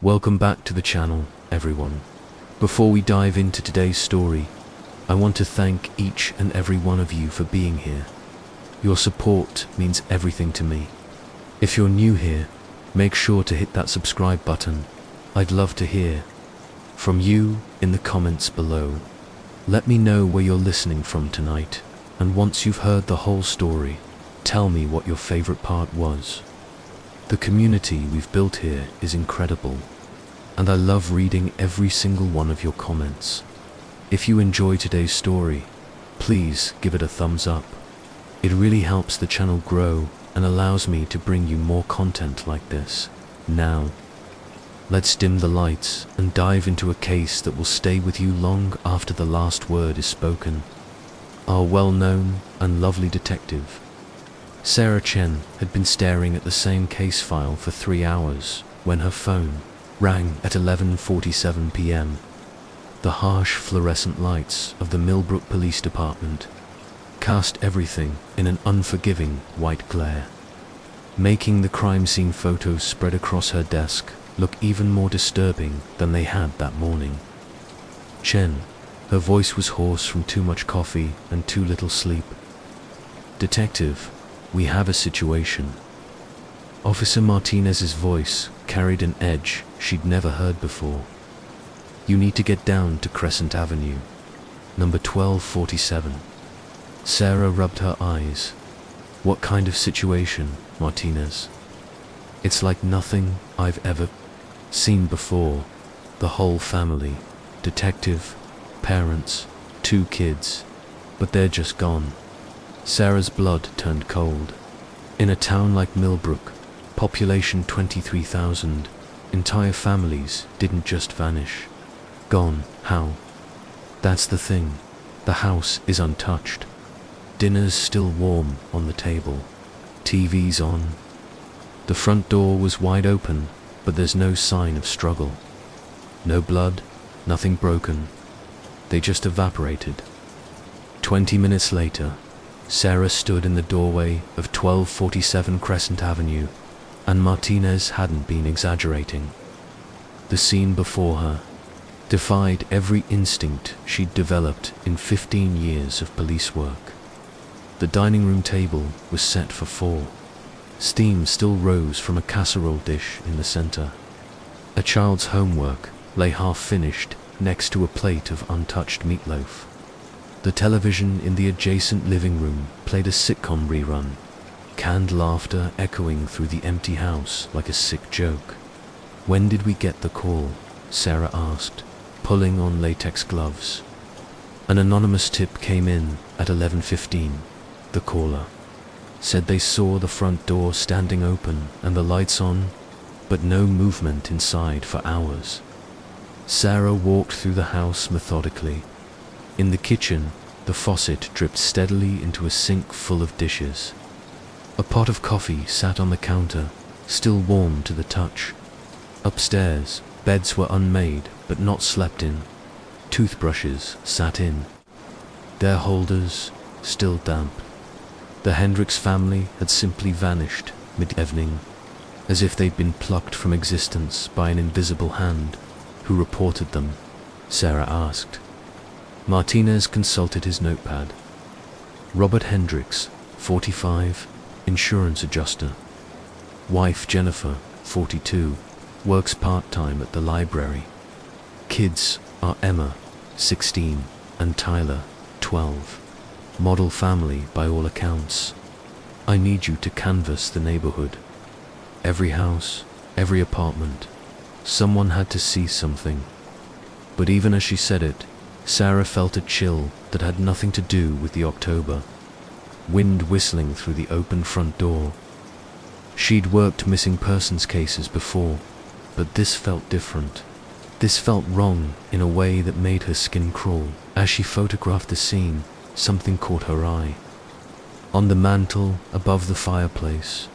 Welcome back to the channel, everyone. Before we dive into today's story, I want to thank each and every one of you for being here. Your support means everything to me. If you're new here, make sure to hit that subscribe button. I'd love to hear from you in the comments below. Let me know where you're listening from tonight, and once you've heard the whole story, tell me what your favorite part was. The community we've built here is incredible, and I love reading every single one of your comments. If you enjoy today's story, please give it a thumbs up. It really helps the channel grow and allows me to bring you more content like this. Now, let's dim the lights and dive into a case that will stay with you long after the last word is spoken. Our well-known and lovely detective, Sarah Chen, had been staring at the same case file for 3 hours when her phone rang at 11:47 p.m. The harsh fluorescent lights of the Millbrook Police Department cast everything in an unforgiving white glare, making the crime scene photos spread across her desk look even more disturbing than they had that morning. Chen, her voice was hoarse from too much coffee and too little sleep. "Detective, we have a situation." Officer Martinez's voice carried an edge she'd never heard before. "You need to get down to Crescent Avenue, number 1247. Sarah rubbed her eyes. "What kind of situation, Martinez?" "It's like nothing I've ever seen before. The whole family, detective, parents, 2 kids, but they're just gone." Sarah's blood turned cold. In a town like Millbrook, population 23,000, entire families didn't just vanish. Gone, how? That's the thing. The house is untouched. Dinner's still warm on the table. TV's on. The front door was wide open, but there's no sign of struggle. No blood, nothing broken. They just evaporated. 20 minutes later, Sarah stood in the doorway of 1247 Crescent Avenue, and Martinez hadn't been exaggerating. The scene before her defied every instinct she'd developed in 15 years of police work. The dining room table was set for 4. Steam still rose from a casserole dish in the center. A child's homework lay half-finished next to a plate of untouched meatloaf. The television in the adjacent living room played a sitcom rerun, canned laughter echoing through the empty house like a sick joke. "When did we get the call?" Sarah asked, pulling on latex gloves. An anonymous tip came in at 11:15. The caller said they saw the front door standing open and the lights on, but no movement inside for hours. Sarah walked through the house methodically. In the kitchen, the faucet dripped steadily into a sink full of dishes. A pot of coffee sat on the counter, still warm to the touch. Upstairs, beds were unmade but not slept in. Toothbrushes sat in their holders, still damp. The Hendricks family had simply vanished mid-evening, as if they'd been plucked from existence by an invisible hand. "Who reported them?" Sarah asked. Martinez consulted his notepad. "Robert Hendricks, 45, insurance adjuster. Wife Jennifer, 42, works part-time at the library. Kids are Emma, 16, and Tyler, 12. Model family by all accounts. I need you to canvass the neighborhood. Every house, every apartment. Someone had to see something." But even as she said it, Sarah felt a chill that had nothing to do with the October. Wind whistling through the open front door. She'd worked missing persons cases before, but this felt different. This felt wrong in a way that made her skin crawl. As she photographed the scene, something caught her eye. On the mantel above the fireplace,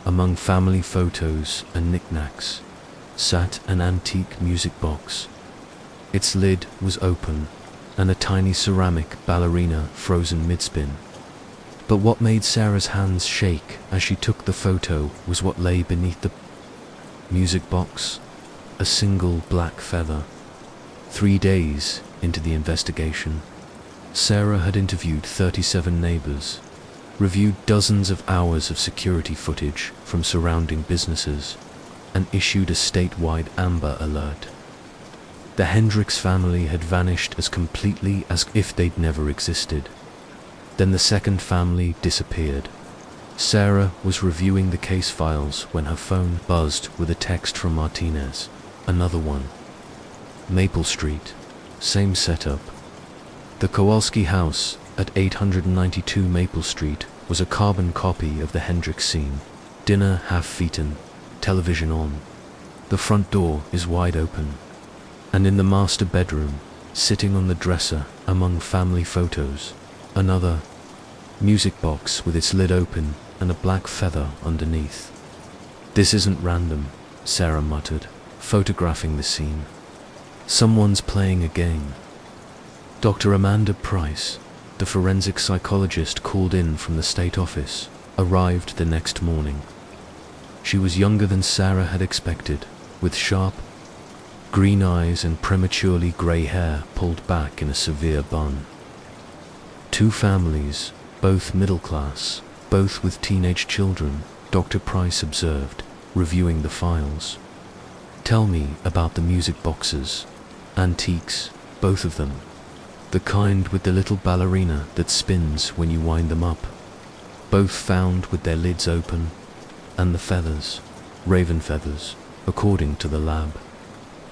among family photos and knickknacks, sat an antique music box. Its lid was open, and a tiny ceramic ballerina frozen mid-spin. But what made Sarah's hands shake as she took the photo was what lay beneath the music box. a single black feather. 3 days into the investigation, Sarah had interviewed 37 neighbors, reviewed dozens of hours of security footage from surrounding businesses, and issued a statewide Amber Alert. The Hendricks family had vanished as completely as if they'd never existed. Then the second family disappeared. Sarah was reviewing the case files when her phone buzzed with a text from Martinez. Another one. Maple Street. Same setup. The Kowalski house at 892 Maple Street was a carbon copy of the Hendricks scene. Dinner half-eaten, television on. The front door is wide open. And in the master bedroom, sitting on the dresser among family photos, another music box with its lid open and a black feather underneath. "This isn't random," Sarah muttered, photographing the scene. "Someone's playing a game." Dr. Amanda Price, the forensic psychologist called in from the state office, arrived the next morning. She was younger than Sarah had expected, with sharp, green eyes and prematurely grey hair pulled back in a severe bun. 2 families, both middle class, both with teenage children, Dr. Price observed, reviewing the files. "Tell me about the music boxes. Antiques, both of them. The kind with the little ballerina that spins when you wind them up. Both found with their lids open. And the feathers, raven feathers, according to the lab,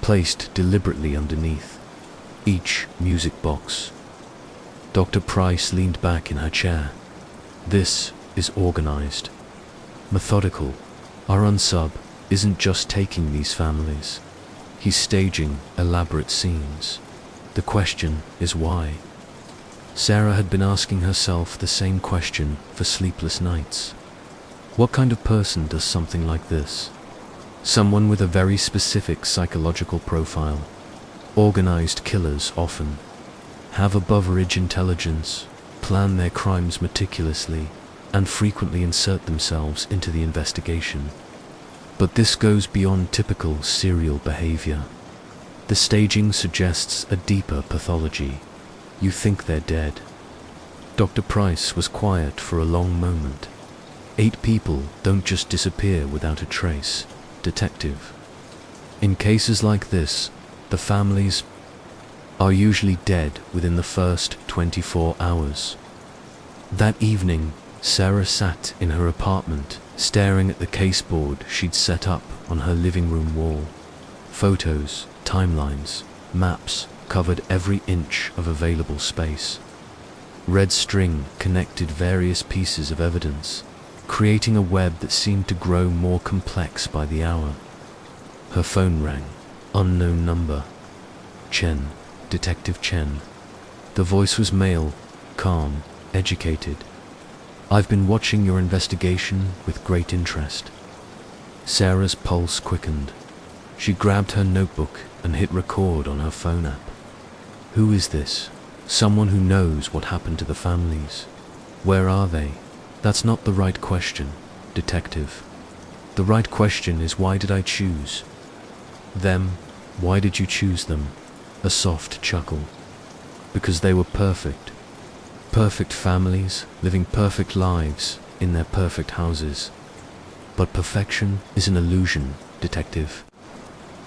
placed deliberately underneath each music box." Dr. Price leaned back in her chair. "This is organized, methodical. Our unsub isn't just taking these families. He's staging elaborate scenes. The question is why?" Sarah had been asking herself the same question for sleepless nights. What kind of person does something like this? Someone with a very specific psychological profile. Organized killers often have above-average intelligence, plan their crimes meticulously, and frequently insert themselves into the investigation. But this goes beyond typical serial behavior. The staging suggests a deeper pathology. You think they're dead. Dr. Price was quiet for a long moment. 8 people don't just disappear without a trace, detective. In cases like this, the families are usually dead within the first 24 hours. That evening, Sarah sat in her apartment, staring at the caseboard she'd set up on her living room wall. Photos, timelines, maps covered every inch of available space. Red string connected various pieces of evidence, creating a web that seemed to grow more complex by the hour. Her phone rang. Unknown number. Chen. Detective Chen. The voice was male, calm, educated. "I've been watching your investigation with great interest." Sarah's pulse quickened. She grabbed her notebook and hit record on her phone app. Who is this? Someone who knows what happened to the families. Where are they? That's not the right question, detective. The right question is, why did I choose them? Why did you choose them? A soft chuckle. Because they were perfect. Perfect families, living perfect lives in their perfect houses. But perfection is an illusion, detective.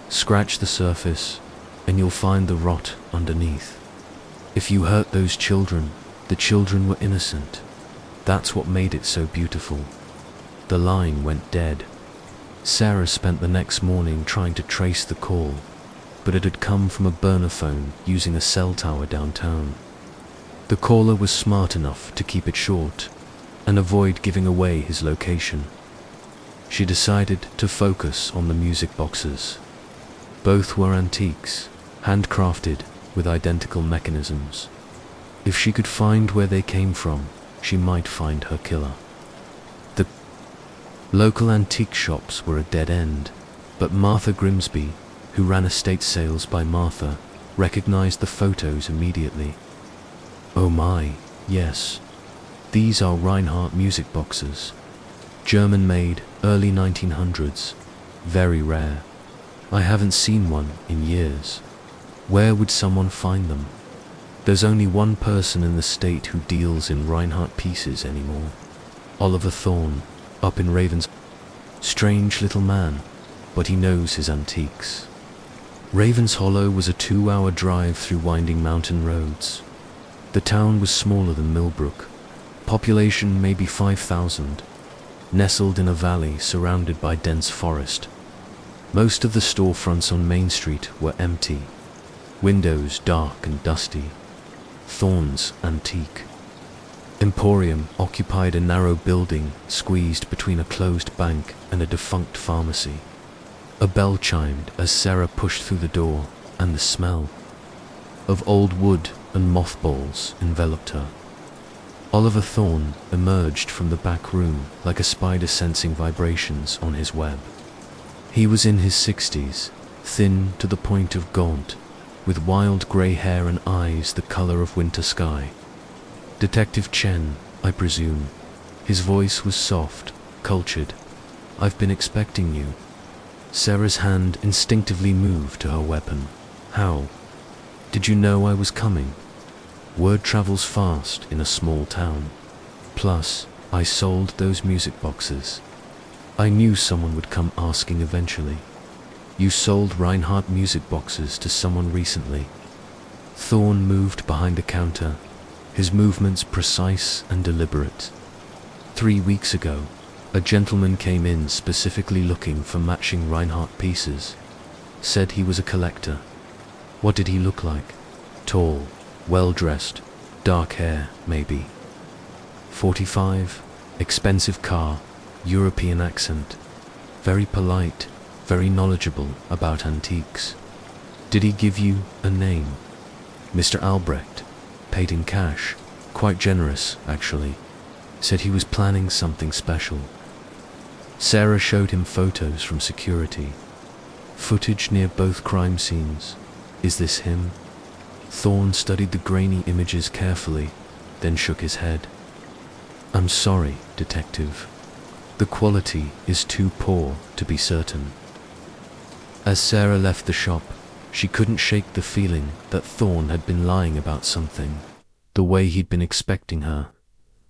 Scratch the surface, and you'll find the rot underneath. If you hurt those children, the children were innocent. That's what made it so beautiful. The line went dead. Sarah spent the next morning trying to trace the call, but it had come from a burner phone using a cell tower downtown. The caller was smart enough to keep it short and avoid giving away his location. She decided to focus on the music boxes. Both were antiques, handcrafted with identical mechanisms. If she could find where they came from, she might find her killer. The local antique shops were a dead end, but Martha Grimsby, who ran estate sales by Martha, recognized the photos immediately. Oh my, yes. These are Reinhardt music boxes. German-made, early 1900s. Very rare. I haven't seen one in years. Where would someone find them? There's only one person in the state who deals in Reinhardt pieces anymore. Oliver Thorne, up in Ravens. Strange little man, but he knows his antiques. Ravens Hollow was a 2-hour drive through winding mountain roads. The town was smaller than Millbrook, population maybe 5,000, nestled in a valley surrounded by dense forest. Most of the storefronts on Main Street were empty, windows dark and dusty. Thorne's Antique Emporium occupied a narrow building squeezed between a closed bank and a defunct pharmacy. A bell chimed as Sarah pushed through the door, and the smell of old wood and mothballs enveloped her. Oliver Thorne emerged from the back room like a spider sensing vibrations on his web. He was in his 60s, thin to the point of gaunt, with wild grey hair and eyes the colour of winter sky. Detective Chen, I presume. His voice was soft, cultured. I've been expecting you. Sarah's hand instinctively moved to her weapon. How? Did you know I was coming? Word travels fast in a small town. Plus, I sold those music boxes. I knew someone would come asking eventually. You sold Reinhardt music boxes to someone recently. Thorne moved behind the counter, his movements precise and deliberate. 3 weeks ago, a gentleman came in specifically looking for matching Reinhardt pieces. Said he was a collector. What did he look like? Tall, well-dressed, dark hair, maybe. 45, expensive car, European accent. Very polite, very knowledgeable about antiques. Did he give you a name? Mr. Albrecht. Paid in cash. Quite generous, actually. Said he was planning something special. Sarah showed him photos from security. Footage near both crime scenes. Is this him? Thorne studied the grainy images carefully, then shook his head. I'm sorry, detective. The quality is too poor to be certain. As Sarah left the shop, she couldn't shake the feeling that Thorne had been lying about something, the way he'd been expecting her.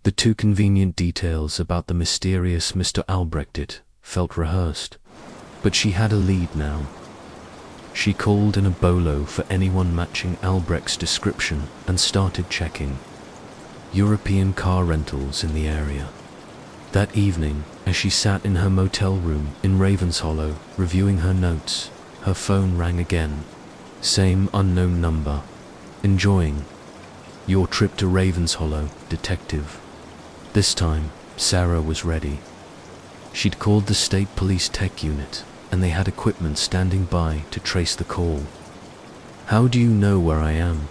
The too convenient details about the mysterious Mr. Albrecht felt rehearsed, but she had a lead now. She called in a bolo for anyone matching Albrecht's description and started checking European car rentals in the area. That evening, as she sat in her motel room in Ravenshollow reviewing her notes, her phone rang again. Same unknown number. Enjoying your trip to Ravenshollow, detective. This time, Sarah was ready. She'd called the state police tech unit, and they had equipment standing by to trace the call. How do you know where I am?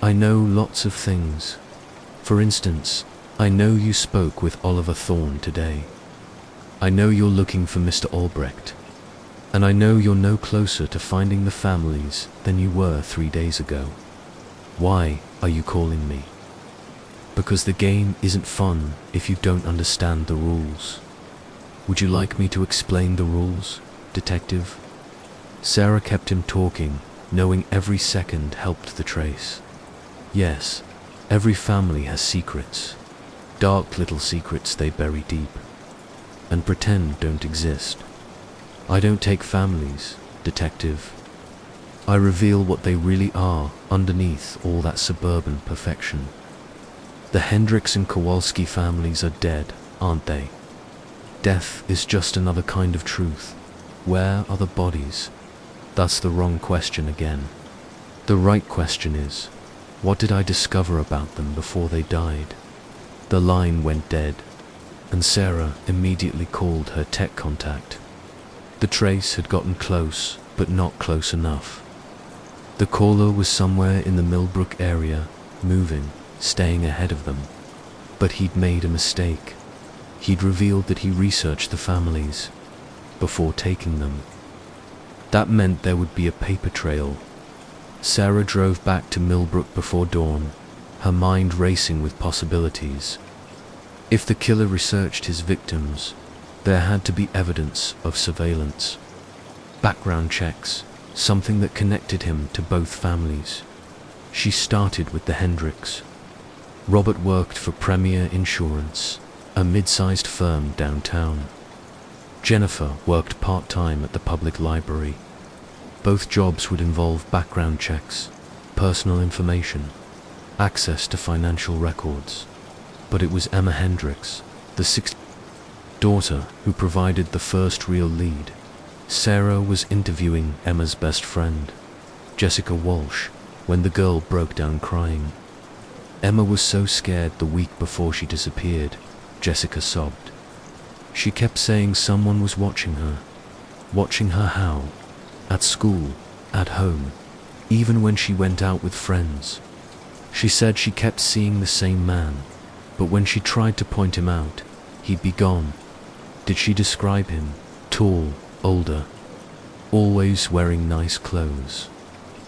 I know lots of things. For instance, I know you spoke with Oliver Thorne today. I know you're looking for Mr. Albrecht. And I know you're no closer to finding the families than you were 3 days ago. Why are you calling me? Because the game isn't fun if you don't understand the rules. Would you like me to explain the rules, detective? Sarah kept him talking, knowing every second helped the trace. Yes, every family has secrets. Dark little secrets they bury deep, and pretend don't exist. I don't take families, detective. I reveal what they really are underneath all that suburban perfection. The Hendricks and Kowalski families are dead, aren't they? Death is just another kind of truth. Where are the bodies? That's the wrong question again. The right question is, what did I discover about them before they died? The line went dead, and Sarah immediately called her tech contact. The trace had gotten close, but not close enough. The caller was somewhere in the Millbrook area, moving, staying ahead of them. But he'd made a mistake. He'd revealed that he researched the families before taking them. That meant there would be a paper trail. Sarah drove back to Millbrook before dawn, her mind racing with possibilities. If the killer researched his victims, there had to be evidence of surveillance. Background checks, something that connected him to both families. She started with the Hendricks. Robert worked for Premier Insurance, a mid-sized firm downtown. Jennifer worked part-time at the public library. Both jobs would involve background checks, personal information, access to financial records. But it was Emma Hendricks, the sixth daughter, who provided the first real lead. Sarah was interviewing Emma's best friend, Jessica Walsh, when the girl broke down crying. Emma was so scared the week before she disappeared, Jessica sobbed. She kept saying someone was watching her. Watching her how? At school, at home, even when she went out with friends. She said she kept seeing the same man, but when she tried to point him out, he'd be gone. Did she describe him? Tall, older, always wearing nice clothes.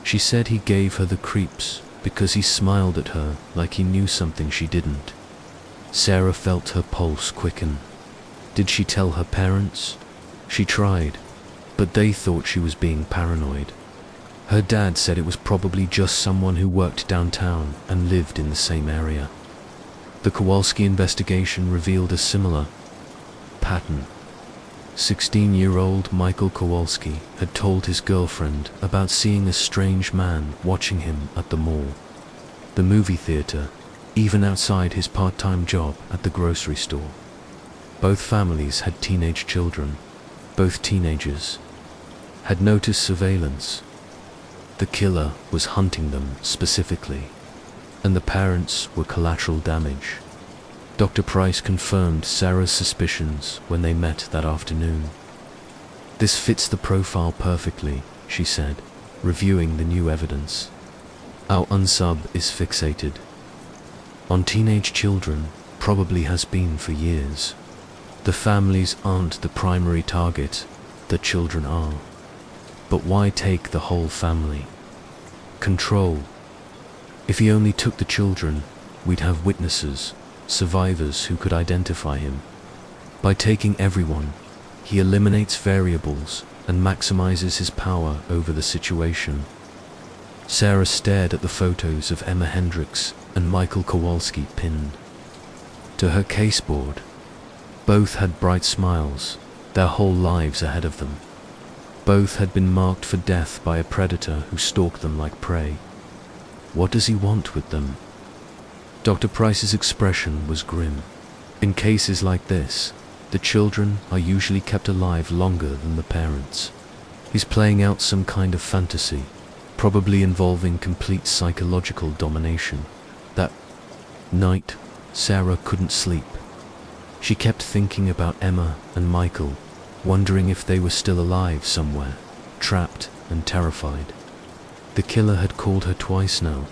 She said he gave her the creeps because he smiled at her like he knew something she didn't. Sarah felt her pulse quicken. Did she tell her parents? She tried, but they thought she was being paranoid. Her dad said it was probably just someone who worked downtown and lived in the same area. The Kowalski investigation revealed a similar pattern. 16-year-old Michael Kowalski had told his girlfriend about seeing a strange man watching him at the mall, the movie theater, even outside his part-time job at the grocery store. Both families had teenage children. Both teenagers had noticed surveillance. The killer was hunting them specifically, and the parents were collateral damage. Dr. Price confirmed Sarah's suspicions when they met that afternoon. "This fits the profile perfectly," she said, reviewing the new evidence. "Our unsub is fixated on teenage children, probably has been for years. The families aren't the primary target, the children are. But why take the whole family? Control. If he only took the children, we'd have witnesses, survivors who could identify him. By taking everyone, he eliminates variables and maximizes his power over the situation." Sarah stared at the photos of Emma Hendricks and Michael Kowalski pinned to her caseboard. Both had bright smiles, their whole lives ahead of them. Both had been marked for death by a predator who stalked them like prey. What does he want with them? Dr. Price's expression was grim. In cases like this, the children are usually kept alive longer than the parents. He's playing out some kind of fantasy, probably involving complete psychological domination. That night, Sarah couldn't sleep. She kept thinking about Emma and Michael, wondering if they were still alive somewhere, trapped and terrified. The killer had called her twice now,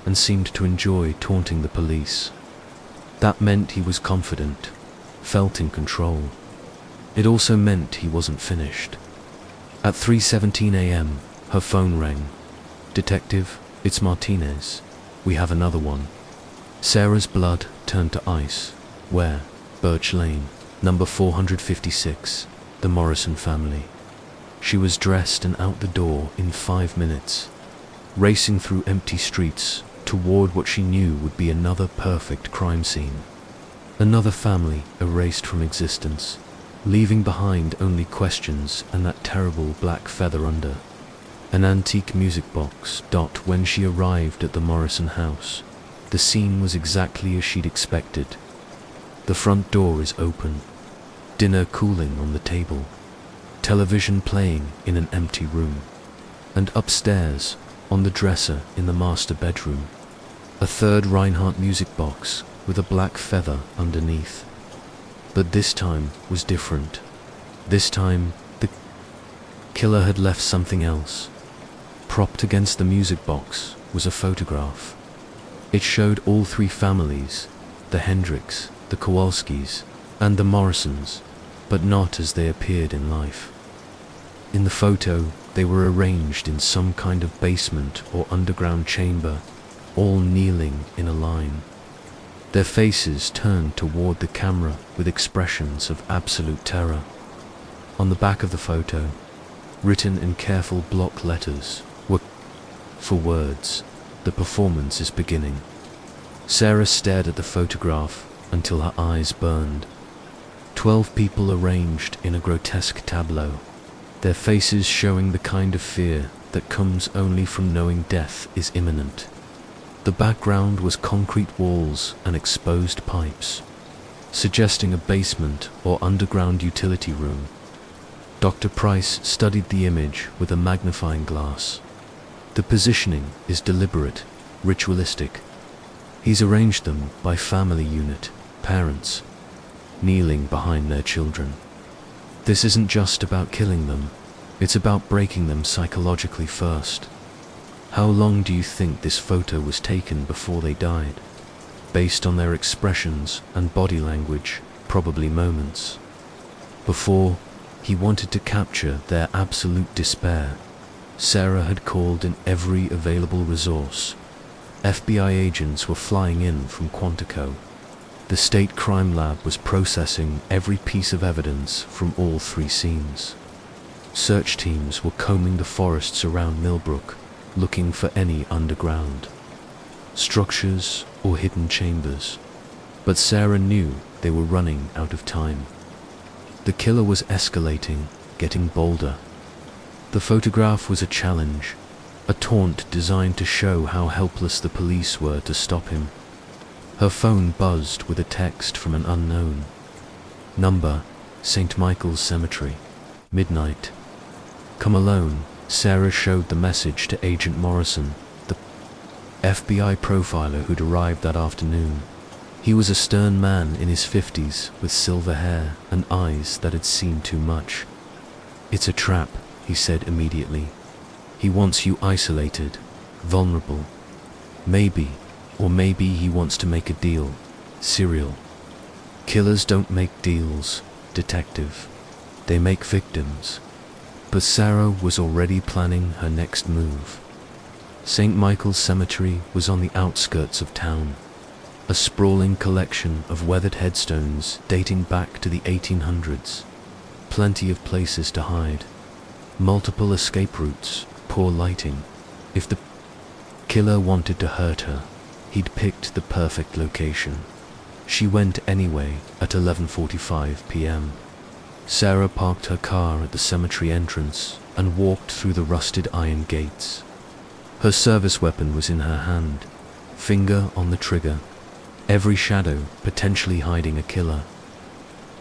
and seemed to enjoy taunting the police. That meant he was confident, felt in control. It also meant he wasn't finished. At 3:17 a.m., her phone rang. "Detective, it's Martinez. We have another one." Sarah's blood turned to ice. "Where?" "Birch Lane, number 456, the Morrison family." She was dressed and out the door in 5 minutes, racing through empty streets toward what she knew would be another perfect crime scene. Another family erased from existence, leaving behind only questions and that terrible black feather under an antique music box. When she arrived at the Morrison house, the scene was exactly as she'd expected. The front door is open, dinner cooling on the table, television playing in an empty room, and upstairs, on the dresser in the master bedroom, a third Reinhardt music box with a black feather underneath. But this time was different. This time, the killer had left something else. Propped against the music box was a photograph. It showed all three families, the Hendricks, the Kowalskis, and the Morrisons, but not as they appeared in life. In the photo, they were arranged in some kind of basement or underground chamber, all kneeling in a line. Their faces turned toward the camera with expressions of absolute terror. On the back of the photo, written in careful block letters, were for words. The performance is beginning. Sarah stared at the photograph until her eyes burned. 12 people arranged in a grotesque tableau, their faces showing the kind of fear that comes only from knowing death is imminent. The background was concrete walls and exposed pipes, suggesting a basement or underground utility room. Dr. Price studied the image with a magnifying glass. The positioning is deliberate, ritualistic. He's arranged them by family unit, parents, kneeling behind their children. This isn't just about killing them, it's about breaking them psychologically first. How long do you think this photo was taken before they died? Based on their expressions and body language, probably moments. Before, he wanted to capture their absolute despair. Sarah had called in every available resource. FBI agents were flying in from Quantico. The state crime lab was processing every piece of evidence from all 3 scenes. Search teams were combing the forests around Millbrook, looking for any underground structures or hidden chambers. But Sarah knew they were running out of time. The killer was escalating, getting bolder. The photograph was a challenge, a taunt designed to show how helpless the police were to stop him. Her phone buzzed with a text from an unknown number, St. Michael's Cemetery, midnight. Come alone. Sarah showed the message to Agent Morrison, the FBI profiler who'd arrived that afternoon. He was a stern man in his 50s with silver hair and eyes that had seen too much. It's a trap, he said immediately. He wants you isolated, vulnerable. Maybe he wants to make a deal. Serial killers don't make deals, detective. They make victims. But Sarah was already planning her next move. St. Michael's Cemetery was on the outskirts of town, a sprawling collection of weathered headstones dating back to the 1800s. Plenty of places to hide, multiple escape routes, poor lighting. If the killer wanted to hurt her, he'd picked the perfect location. She went anyway at 11:45 p.m. Sarah parked her car at the cemetery entrance and walked through the rusted iron gates. Her service weapon was in her hand, finger on the trigger, every shadow potentially hiding a killer.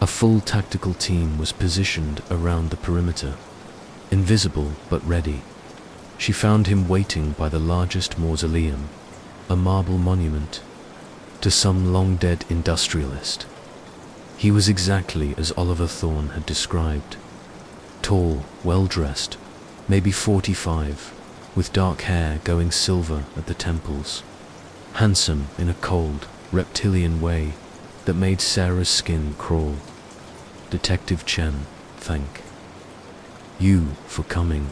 A full tactical team was positioned around the perimeter, invisible but ready. She found him waiting by the largest mausoleum, a marble monument to some long-dead industrialist. He was exactly as Oliver Thorne had described. Tall, well-dressed, maybe 45, with dark hair going silver at the temples. Handsome in a cold, reptilian way that made Sarah's skin crawl. Detective Chen, thank you for coming.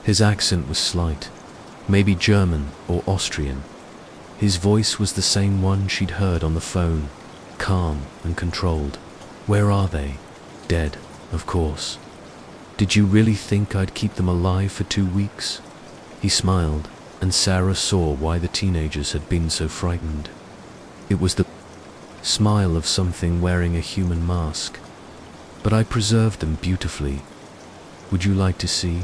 His accent was slight, maybe German or Austrian. His voice was the same one she'd heard on the phone, calm and controlled. Where are they? Dead, of course. Did you really think I'd keep them alive for 2 weeks? He smiled, and Sarah saw why the teenagers had been so frightened. It was the smile of something wearing a human mask. But I preserved them beautifully. Would you like to see?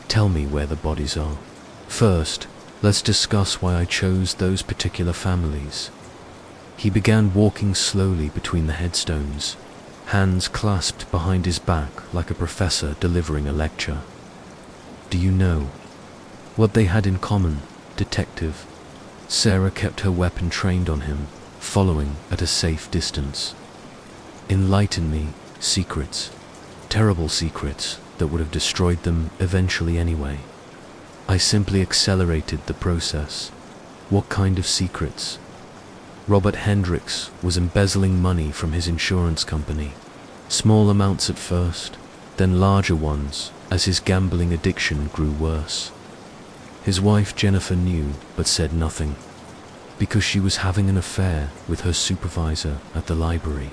Tell me where the bodies are. First, let's discuss why I chose those particular families. He began walking slowly between the headstones, hands clasped behind his back like a professor delivering a lecture. Do you know what they had in common, detective? Sarah kept her weapon trained on him, following at a safe distance. Enlighten me. Secrets. Terrible secrets that would have destroyed them eventually anyway. I simply accelerated the process. What kind of secrets? Robert Hendricks was embezzling money from his insurance company. Small amounts at first, then larger ones as his gambling addiction grew worse. His wife Jennifer knew but said nothing, because she was having an affair with her supervisor at the library.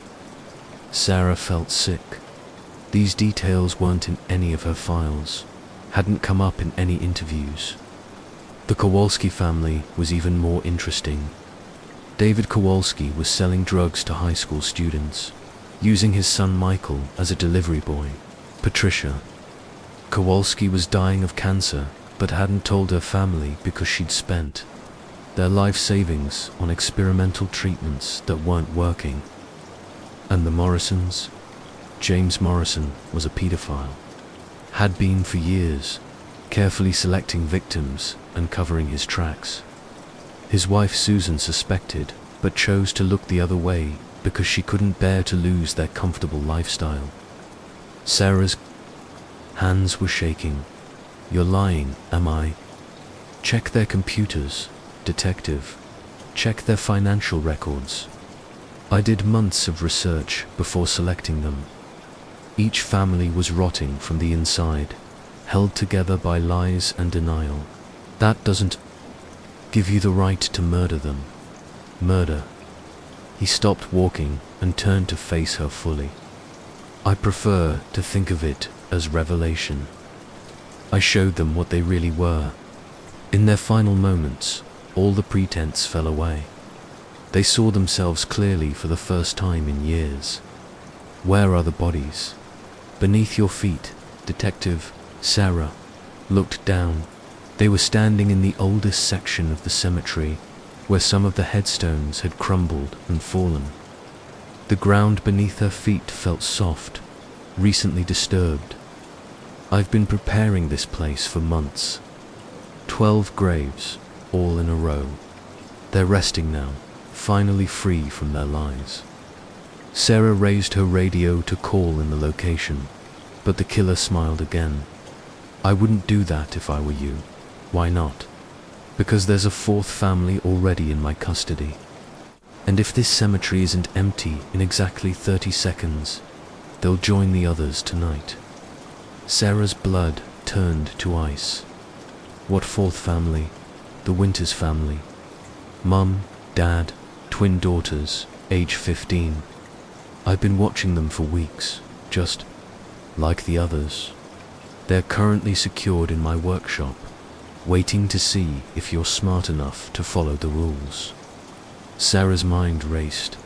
Sarah felt sick. These details weren't in any of her files, hadn't come up in any interviews. The Kowalski family was even more interesting. David Kowalski was selling drugs to high school students, using his son Michael as a delivery boy. Patricia Kowalski was dying of cancer, but hadn't told her family because she'd spent their life savings on experimental treatments that weren't working. And the Morrisons? James Morrison was a pedophile. Had been for years, carefully selecting victims and covering his tracks. His wife Susan suspected, but chose to look the other way because she couldn't bear to lose their comfortable lifestyle. Sarah's hands were shaking. You're lying, am I? Check their computers, detective. Check their financial records. I did months of research before selecting them. Each family was rotting from the inside, held together by lies and denial. That doesn't give you the right to murder them. Murder. He stopped walking and turned to face her fully. I prefer to think of it as revelation. I showed them what they really were. In their final moments, all the pretense fell away. They saw themselves clearly for the first time in years. Where are the bodies? Beneath your feet, Detective. Sarah looked down. They were standing in the oldest section of the cemetery, where some of the headstones had crumbled and fallen. The ground beneath her feet felt soft, recently disturbed. I've been preparing this place for months. 12 graves, all in a row. They're resting now, finally free from their lies. Sarah raised her radio to call in the location, but the killer smiled again. I wouldn't do that if I were you. Why not? Because there's a fourth family already in my custody. And if this cemetery isn't empty in exactly 30 seconds, they'll join the others tonight. Sarah's blood turned to ice. What fourth family? The Winters family. Mum, Dad, twin daughters, age 15. I've been watching them for weeks, just like the others. They're currently secured in my workshop, waiting to see if you're smart enough to follow the rules. Sarah's mind raced.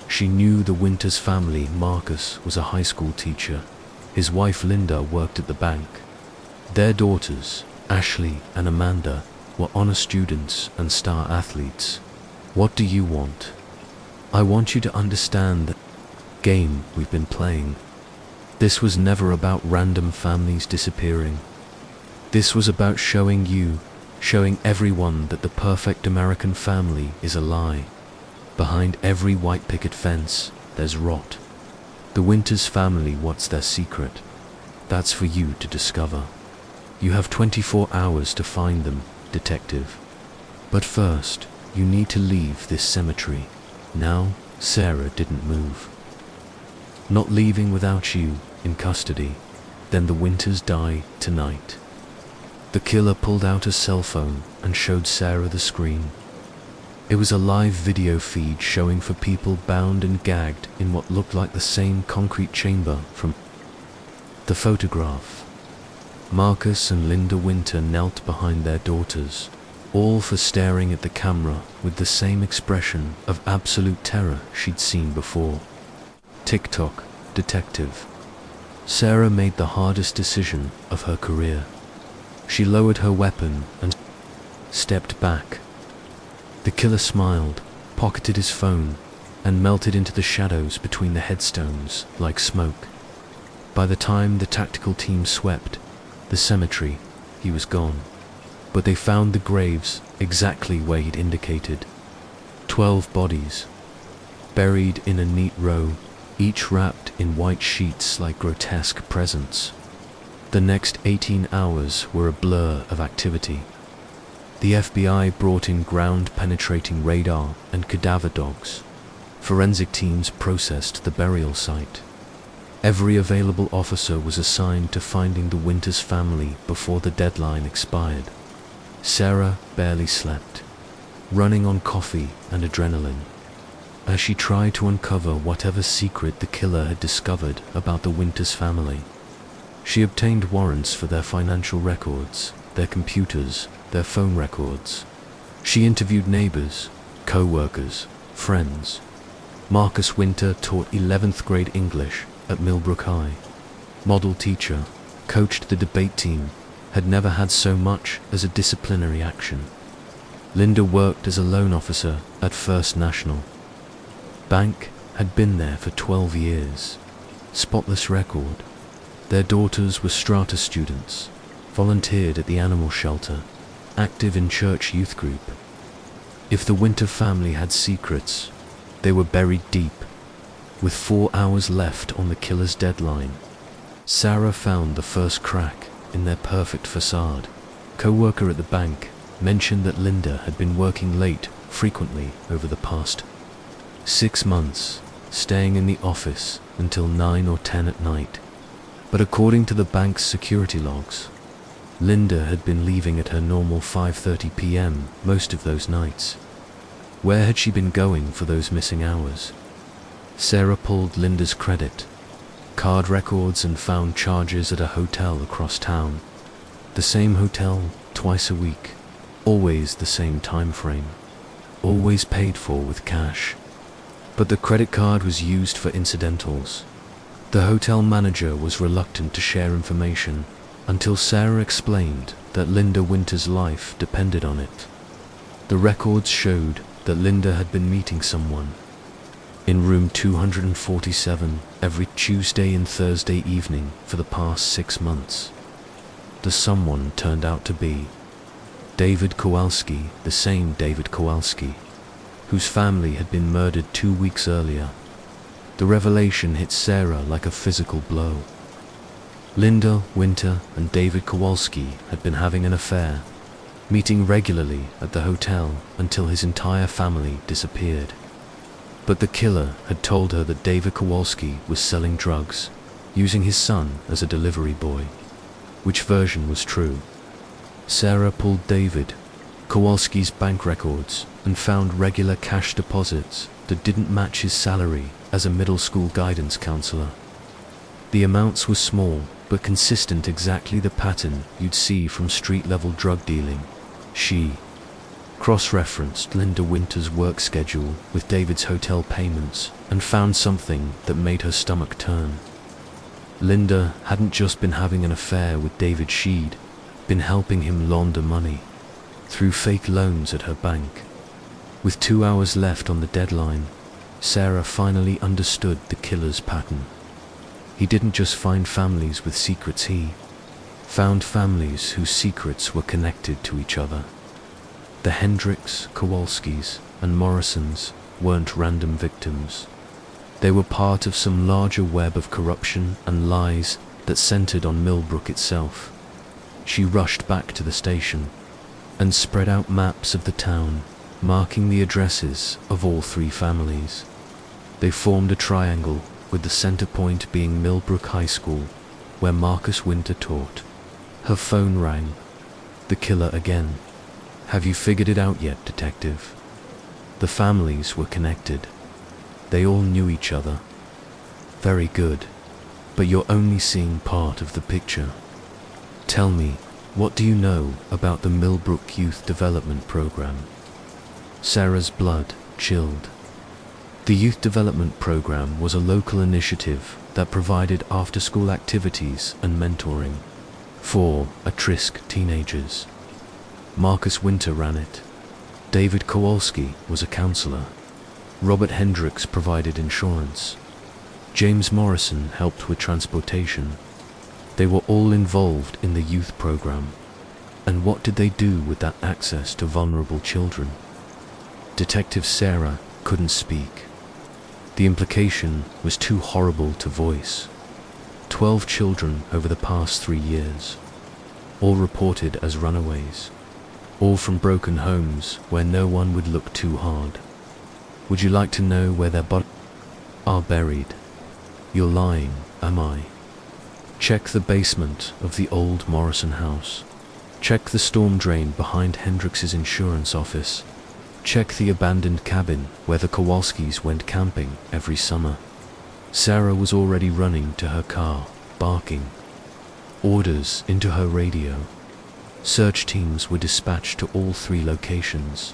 She knew the Winters family. Marcus was a high school teacher. His wife Linda worked at the bank. Their daughters, Ashley and Amanda, were honor students and star athletes. What do you want? I want you to understand the game we've been playing. This was never about random families disappearing. This was about showing everyone that the perfect American family is a lie. Behind every white picket fence, there's rot. The Winters family, what's their secret? That's for you to discover. You have 24 hours to find them, Detective. But first, you need to leave this cemetery. Now, Sarah didn't move. Not leaving without you in custody. Then the Winters die tonight. The killer pulled out a cell phone and showed Sarah the screen. It was a live video feed showing for people bound and gagged in what looked like the same concrete chamber from the photograph. Marcus and Linda Winter knelt behind their daughters, all for staring at the camera with the same expression of absolute terror she'd seen before. Tick-tock, Detective. Sarah made the hardest decision of her career. She lowered her weapon and stepped back. The killer smiled, pocketed his phone, and melted into the shadows between the headstones like smoke. By the time the tactical team swept the cemetery, he was gone. But they found the graves exactly where he'd indicated. 12 bodies, buried in a neat row, each wrapped in white sheets like grotesque presents. The next 18 hours were a blur of activity. The FBI brought in ground-penetrating radar and cadaver dogs. Forensic teams processed the burial site. Every available officer was assigned to finding the Winters family before the deadline expired. Sarah barely slept, running on coffee and adrenaline. as she tried to uncover whatever secret the killer had discovered about the Winters family. She obtained warrants for their financial records, their computers, their phone records. She interviewed neighbors, co-workers, friends. Marcus Winter taught 11th grade English at Millbrook High. Model teacher, coached the debate team, had never had so much as a disciplinary action. Linda worked as a loan officer at First National Bank, had been there for 12 years. Spotless record. Their daughters were strata students, volunteered at the animal shelter, active in church youth group. If the Winter family had secrets, they were buried deep. With 4 hours left on the killer's deadline, Sarah found the first crack in their perfect facade. Co-worker at the bank mentioned that Linda had been working late frequently over the past 6 months, staying in the office until 9 or 10 at night. But according to the bank's security logs, Linda had been leaving at her normal 5:30 p.m. most of those nights. Where had she been going for those missing hours? Sarah pulled Linda's credit card records and found charges at a hotel across town. The same hotel twice a week, always the same time frame, always paid for with cash. But the credit card was used for incidentals. The hotel manager was reluctant to share information until Sarah explained that Linda Winter's life depended on it. The records showed that Linda had been meeting someone in room 247 every Tuesday and Thursday evening for the past 6 months. The someone turned out to be David Kowalski, the same David Kowalski, whose family had been murdered 2 weeks earlier. The revelation hit Sarah like a physical blow. Linda Winter and David Kowalski had been having an affair, meeting regularly at the hotel until his entire family disappeared. But the killer had told her that David Kowalski was selling drugs, using his son as a delivery boy. Which version was true? Sarah pulled David Kowalski's bank records and found regular cash deposits that didn't match his salary as a middle school guidance counselor. The amounts were small, but consistent, exactly the pattern you'd see from street-level drug dealing. She cross-referenced Linda Winter's work schedule with David's hotel payments and found something that made her stomach turn. Linda hadn't just been having an affair with David, she'd been helping him launder money through fake loans at her bank. With 2 hours left on the deadline, Sarah finally understood the killer's pattern. He didn't just find families with secrets, he found families whose secrets were connected to each other. The Hendricks, Kowalskis, and Morrisons weren't random victims. They were part of some larger web of corruption and lies that centered on Millbrook itself. She rushed back to the station and spread out maps of the town, marking the addresses of all 3 families. They formed a triangle, with the center point being Millbrook High School, where Marcus Winter taught. Her phone rang. The killer again. "Have you figured it out yet, detective?" The families were connected. They all knew each other. "Very good. But you're only seeing part of the picture. Tell me, what do you know about the Millbrook Youth Development Program?" Sarah's blood chilled. The Youth Development Program was a local initiative that provided after-school activities and mentoring for at-risk teenagers. Marcus Winter ran it. David Kowalski was a counselor. Robert Hendricks provided insurance. James Morrison helped with transportation. They were all involved in the youth program. And what did they do with that access to vulnerable children? Detective Sarah couldn't speak. The implication was too horrible to voice. 12 children over the past 3 years, all reported as runaways, all from broken homes where no one would look too hard. Would you like to know where their bodies are buried? You're lying, am I? Check the basement of the old Morrison house. Check the storm drain behind Hendricks's insurance office. Check the abandoned cabin where the Kowalskis went camping every summer. Sarah was already running to her car, barking orders into her radio. Search teams were dispatched to all 3 locations,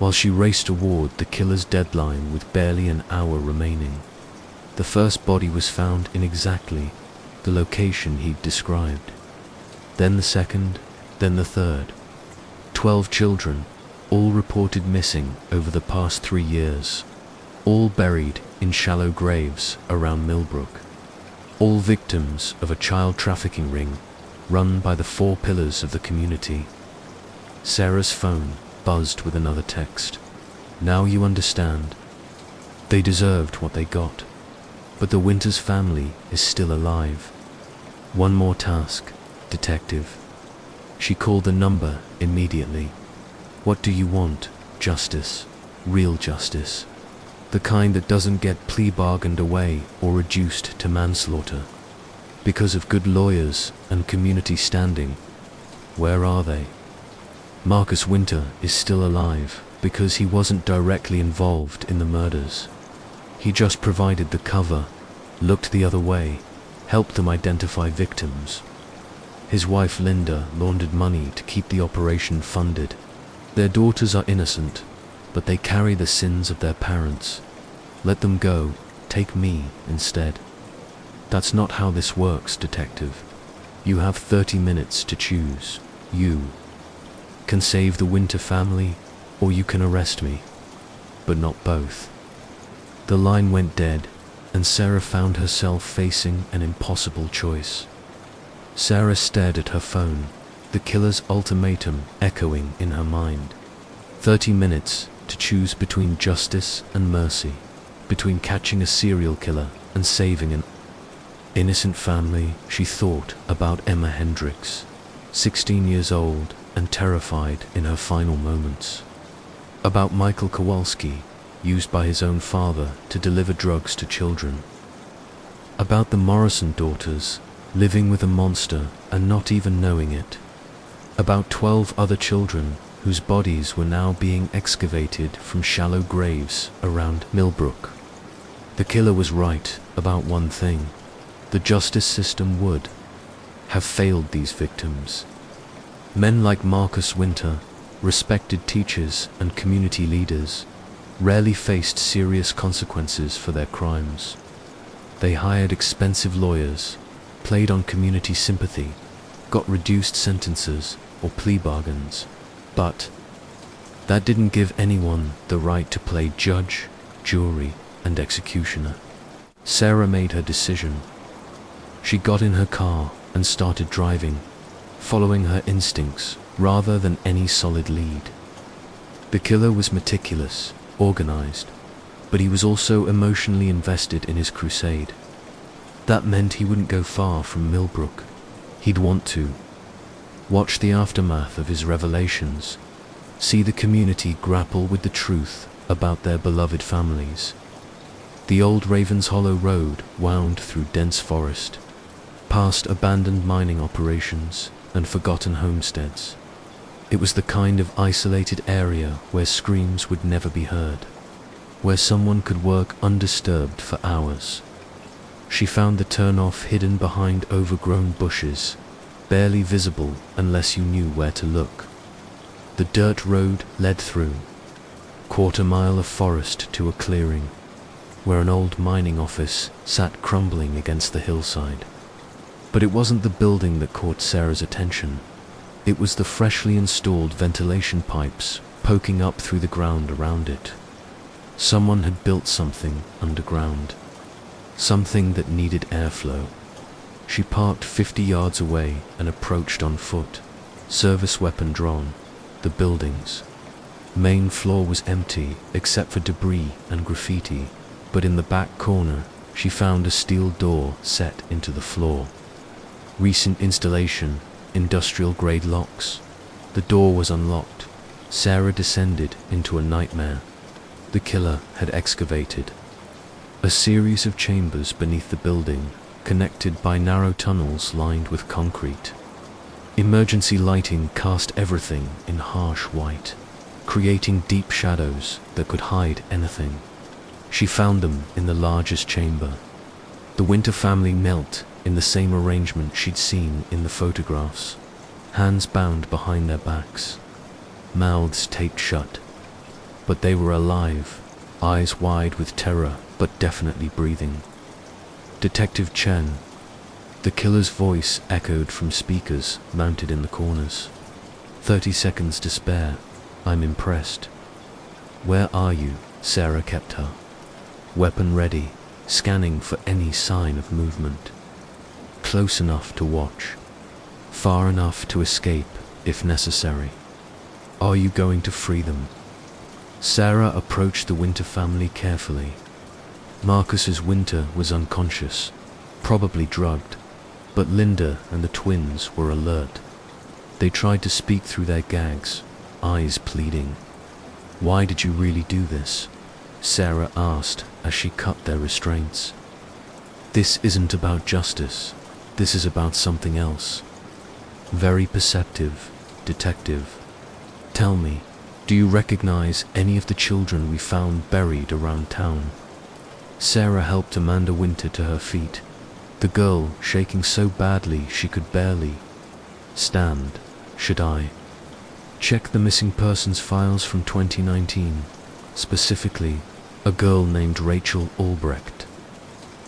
while she raced toward the killer's deadline with barely an hour remaining. The first body was found in exactly the location he'd described. Then the second, then the third. 12 children, all reported missing over the past 3 years, all buried in shallow graves around Millbrook, all victims of a child trafficking ring run by the 4 pillars of the community. Sarah's phone buzzed with another text. Now you understand. They deserved what they got, but the Winters family is still alive. One more task, detective. She called the number immediately. What do you want? Justice. Real justice. The kind that doesn't get plea bargained away or reduced to manslaughter. Because of good lawyers and community standing. Where are they? Marcus Winter is still alive because he wasn't directly involved in the murders. He just provided the cover, looked the other way, helped them identify victims. His wife Linda laundered money to keep the operation funded. Their daughters are innocent, but they carry the sins of their parents. Let them go, take me instead. That's not how this works, detective. You have 30 minutes to choose. You can save the Winter family, or you can arrest me, but not both. The line went dead, and Sarah found herself facing an impossible choice. Sarah stared at her phone, the killer's ultimatum echoing in her mind. 30 minutes to choose between justice and mercy, between catching a serial killer and saving an innocent family. She thought about Emma Hendricks, 16 years old and terrified in her final moments. About Michael Kowalski, used by his own father to deliver drugs to children. About the Morrison daughters, living with a monster and not even knowing it. About 12 other children whose bodies were now being excavated from shallow graves around Millbrook. The killer was right about one thing. The justice system would have failed these victims. Men like Marcus Winter, respected teachers and community leaders, rarely faced serious consequences for their crimes. They hired expensive lawyers, played on community sympathy, got reduced sentences or plea bargains, but that didn't give anyone the right to play judge, jury, and executioner. Sarah made her decision. She got in her car and started driving, following her instincts rather than any solid lead. The killer was meticulous, organized, but he was also emotionally invested in his crusade. That meant he wouldn't go far from Millbrook. He'd want to watch the aftermath of his revelations, see the community grapple with the truth about their beloved families. The old Ravens Hollow Road wound through dense forest, past abandoned mining operations and forgotten homesteads. It was the kind of isolated area where screams would never be heard, where someone could work undisturbed for hours. She found the turnoff hidden behind overgrown bushes, barely visible unless you knew where to look. The dirt road led through, quarter-mile of forest to a clearing, where an old mining office sat crumbling against the hillside. But it wasn't the building that caught Sarah's attention. It was the freshly installed ventilation pipes poking up through the ground around it. Someone had built something underground, something that needed airflow. She parked 50 yards away and approached on foot, service weapon drawn. The building's main floor was empty except for debris and graffiti, but in the back corner she found a steel door set into the floor. Recent installation, industrial-grade locks. The door was unlocked. Sarah descended into a nightmare. The killer had excavated a series of chambers beneath the building, connected by narrow tunnels lined with concrete. Emergency lighting cast everything in harsh white. creating deep shadows that could hide anything. She found them in the largest chamber. The Winter family knelt in the same arrangement she'd seen in the photographs, hands bound behind their backs, mouths taped shut. But they were alive, eyes wide with terror, but definitely breathing. Detective Chen. The killer's voice echoed from speakers mounted in the corners. 30 seconds to spare. I'm impressed. Where are you? Sarah kept her weapon ready, scanning for any sign of movement. Close enough to watch, far enough to escape if necessary. Are you going to free them? Sarah approached the Winter family carefully. Marcus's Winter was unconscious, probably drugged, but Linda and the twins were alert. They tried to speak through their gags, eyes pleading. Why did you really do this? Sarah asked as she cut their restraints. This isn't about justice. This is about something else. Very perceptive, detective. Tell me, do you recognize any of the children we found buried around town? Sarah helped Amanda Winter to her feet, the girl shaking so badly she could barely stand. Should I check the missing persons files from 2019, specifically a girl named Rachel Albrecht,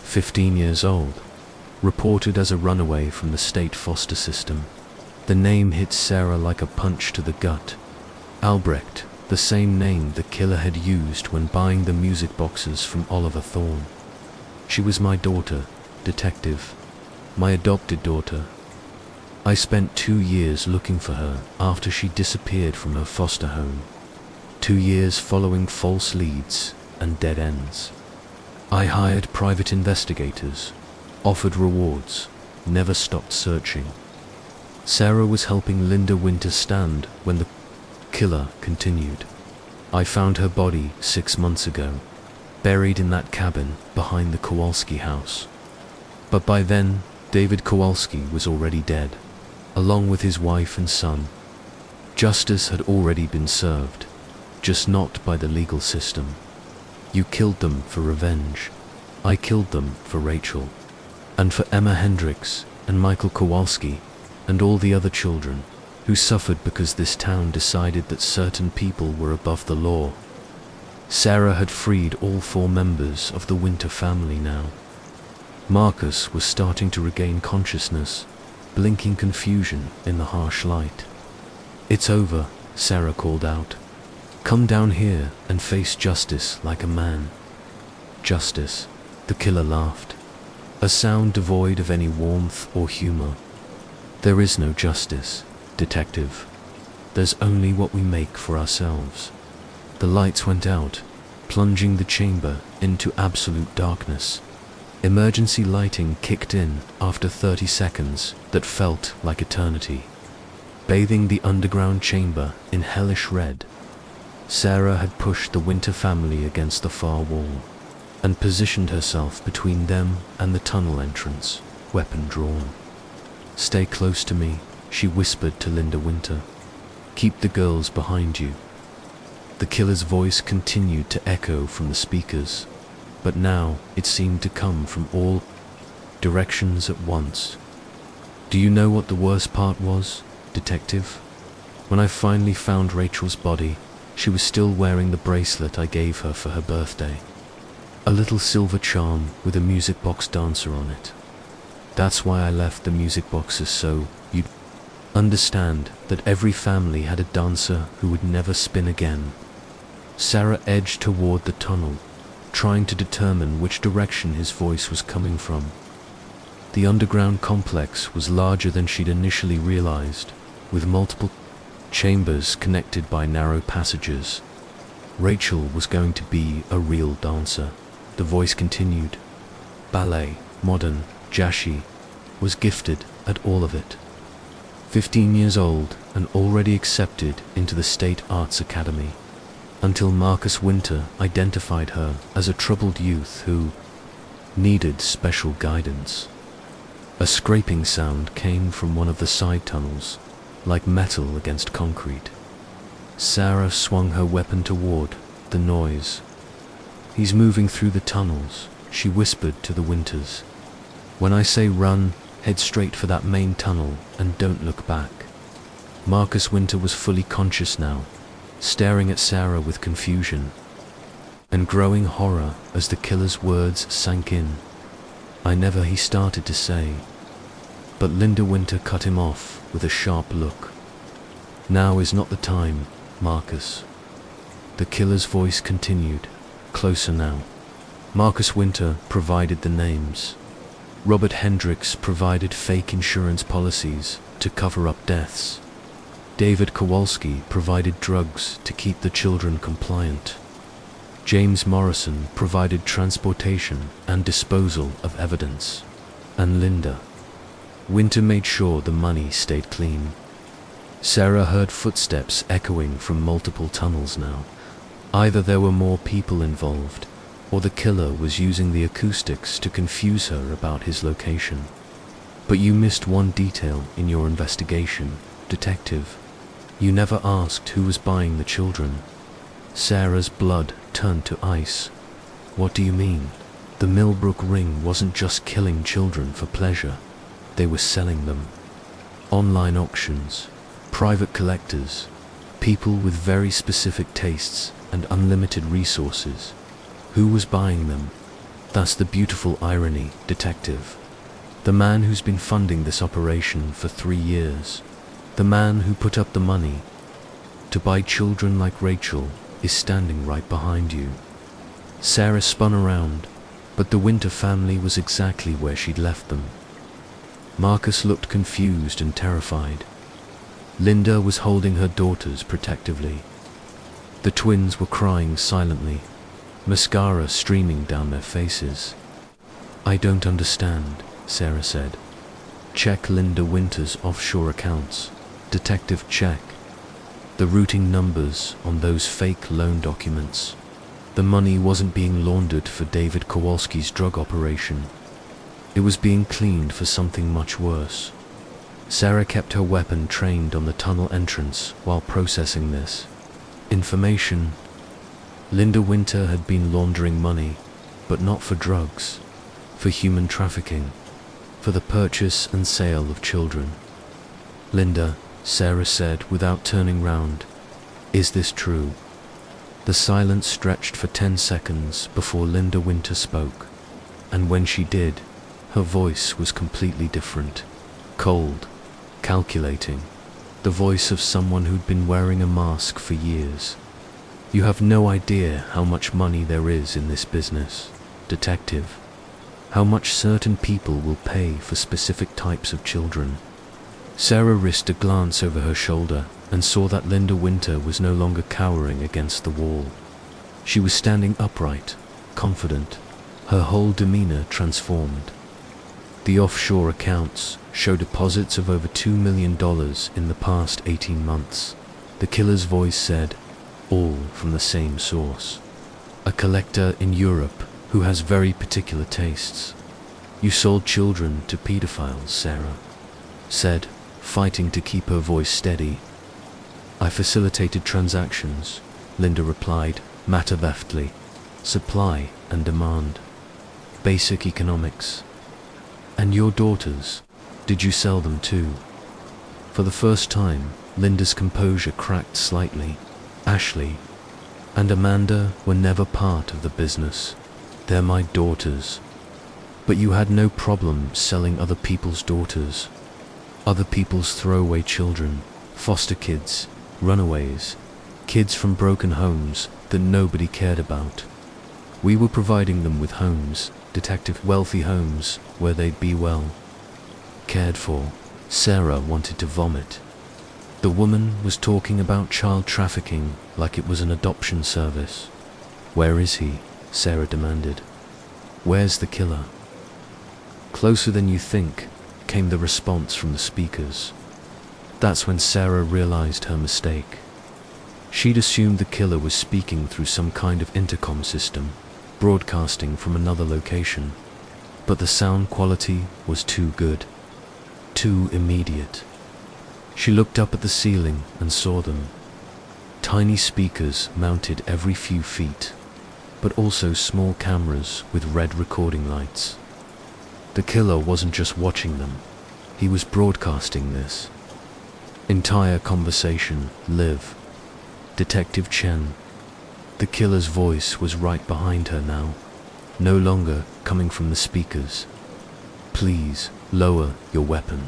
15 years old, reported as a runaway from the state foster system. The name hit Sarah like a punch to the gut. Albrecht, the same name the killer had used when buying the music boxes from Oliver Thorne. She was my daughter, detective, my adopted daughter. I spent 2 years looking for her after she disappeared from her foster home. 2 years following false leads and dead ends. I hired private investigators, offered rewards, never stopped searching. Sarah was helping Linda Winter stand when the killer continued. I found her body 6 months ago, buried in that cabin behind the Kowalski house. But by then, David Kowalski was already dead, along with his wife and son. Justice had already been served, just not by the legal system. You killed them for revenge. I killed them for Rachel, and for Emma Hendricks and Michael Kowalski, and all the other children who suffered because this town decided that certain people were above the law. Sarah had freed all 4 members of the Winter family now. Marcus was starting to regain consciousness, blinking confusion in the harsh light. It's over, Sarah called out. Come down here and face justice like a man. Justice, the killer laughed, a sound devoid of any warmth or humor. There is no justice, detective. There's only what we make for ourselves. The lights went out, plunging the chamber into absolute darkness. Emergency lighting kicked in after 30 seconds that felt like eternity, bathing the underground chamber in hellish red. Sarah had pushed the Winter family against the far wall and positioned herself between them and the tunnel entrance, weapon drawn. Stay close to me, she whispered to Linda Winter. Keep the girls behind you. The killer's voice continued to echo from the speakers, but now it seemed to come from all directions at once. Do you know what the worst part was, detective? When I finally found Rachel's body, she was still wearing the bracelet I gave her for her birthday. A little silver charm with a music box dancer on it. That's why I left the music boxes, so you'd understand that every family had a dancer who would never spin again. Sarah edged toward the tunnel, trying to determine which direction his voice was coming from. The underground complex was larger than she'd initially realized, with multiple chambers connected by narrow passages. Rachel was going to be a real dancer, the voice continued. Ballet, modern, Jashi, was gifted at all of it. 15 years old and already accepted into the State Arts Academy, until Marcus Winter identified her as a troubled youth who needed special guidance. A scraping sound came from one of the side tunnels, like metal against concrete. Sarah swung her weapon toward the noise. "He's moving through the tunnels," she whispered to the Winters. "When I say run, head straight for that main tunnel and don't look back." Marcus Winter was fully conscious now, staring at Sarah with confusion and growing horror as the killer's words sank in. "I never," he started to say, but Linda Winter cut him off with a sharp look. "Now is not the time, Marcus." The killer's voice continued, closer now. Marcus Winter provided the names. Robert Hendricks provided fake insurance policies to cover up deaths. David Kowalski provided drugs to keep the children compliant. James Morrison provided transportation and disposal of evidence. And Linda Winter made sure the money stayed clean. Sarah heard footsteps echoing from multiple tunnels now. Either there were more people involved, or the killer was using the acoustics to confuse her about his location. "But you missed one detail in your investigation, Detective. You never asked who was buying the children." Sarah's blood turned to ice. "What do you mean? The Millbrook ring wasn't just killing children for pleasure. They were selling them. Online auctions, private collectors, people with very specific tastes and unlimited resources. Who was buying them? That's the beautiful irony, Detective. The man who's been funding this operation for 3 years, the man who put up the money to buy children like Rachel, is standing right behind you." Sarah spun around, but the Winter family was exactly where she'd left them. Marcus looked confused and terrified. Linda was holding her daughters protectively. The twins were crying silently, mascara streaming down their faces. "I don't understand," Sarah said. "Check Linda Winter's offshore accounts. Detective, check the routing numbers on those fake loan documents. The money wasn't being laundered for David Kowalski's drug operation. It was being cleaned for something much worse." Sarah kept her weapon trained on the tunnel entrance while processing this information. Linda Winter had been laundering money, but not for drugs, for human trafficking, for the purchase and sale of children. "Linda," Sarah said without turning round, "is this true?" The silence stretched for 10 seconds before Linda Winter spoke, and when she did, her voice was completely different. Cold, calculating, the voice of someone who'd been wearing a mask for years. "You have no idea how much money there is in this business, Detective. How much certain people will pay for specific types of children." Sarah risked a glance over her shoulder and saw that Linda Winter was no longer cowering against the wall. She was standing upright, confident, her whole demeanor transformed. The offshore accounts show deposits of over $2 million in the past 18 months. The killer's voice said, "All from the same source. A collector in Europe who has very particular tastes." "You sold children to pedophiles," Sarah said, fighting to keep her voice steady. "I facilitated transactions," Linda replied, matter-of-factly. "Supply and demand. Basic economics." "And your daughters, did you sell them too?" For the first time, Linda's composure cracked slightly. "Ashley and Amanda were never part of the business. They're my daughters." "But you had no problem selling other people's daughters. Other people's throwaway children, foster kids, runaways, kids from broken homes that nobody cared about. We were providing them with homes, Detective, wealthy homes where they'd be well cared for." Sarah wanted to vomit. The woman was talking about child trafficking like it was an adoption service. "Where is he?" Sarah demanded. "Where's the killer?" "Closer than you think," came the response from the speakers. That's when Sarah realized her mistake. She'd assumed the killer was speaking through some kind of intercom system, broadcasting from another location. But the sound quality was too good, too immediate. She looked up at the ceiling and saw them. Tiny speakers mounted every few feet, but also small cameras with red recording lights. The killer wasn't just watching them, he was broadcasting this entire conversation live. Detective Chen. The killer's voice was right behind her now, no longer coming from the speakers. Please, lower your weapon.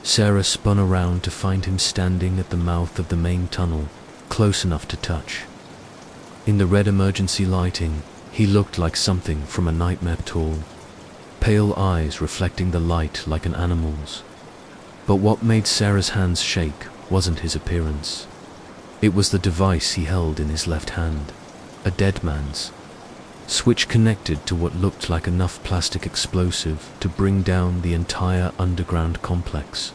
Sarah spun around to find him standing at the mouth of the main tunnel, close enough to touch. In the red emergency lighting, he looked like something from a nightmare tall, pale eyes reflecting the light like an animal's. But what made Sarah's hands shake wasn't his appearance. It was the device he held in his left hand, a dead man's. Switch connected to what looked like enough plastic explosive to bring down the entire underground complex.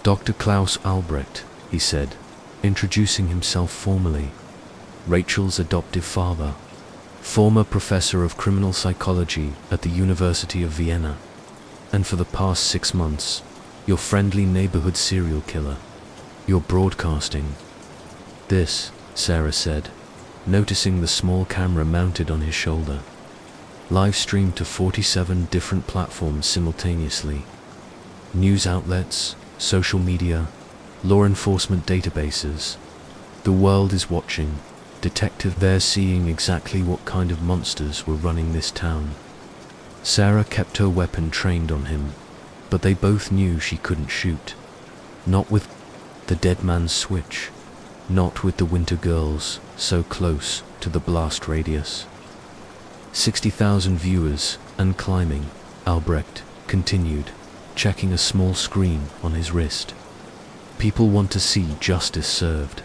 Dr. Klaus Albrecht, he said, introducing himself formally. Rachel's adoptive father, former professor of criminal psychology at the University of Vienna, and for the past 6 months, your friendly neighborhood serial killer. You're broadcasting this, Sarah said, noticing the small camera mounted on his shoulder. Live streamed to 47 different platforms simultaneously. News outlets, social media, law enforcement databases. The world is watching. Detective, they're seeing exactly what kind of monsters were running this town. Sarah kept her weapon trained on him, but they both knew she couldn't shoot. Not with the dead man's switch. Not with the Winter Girls so close to the blast radius. 60,000 viewers and climbing, Albrecht continued, checking a small screen on his wrist. People want to see justice served.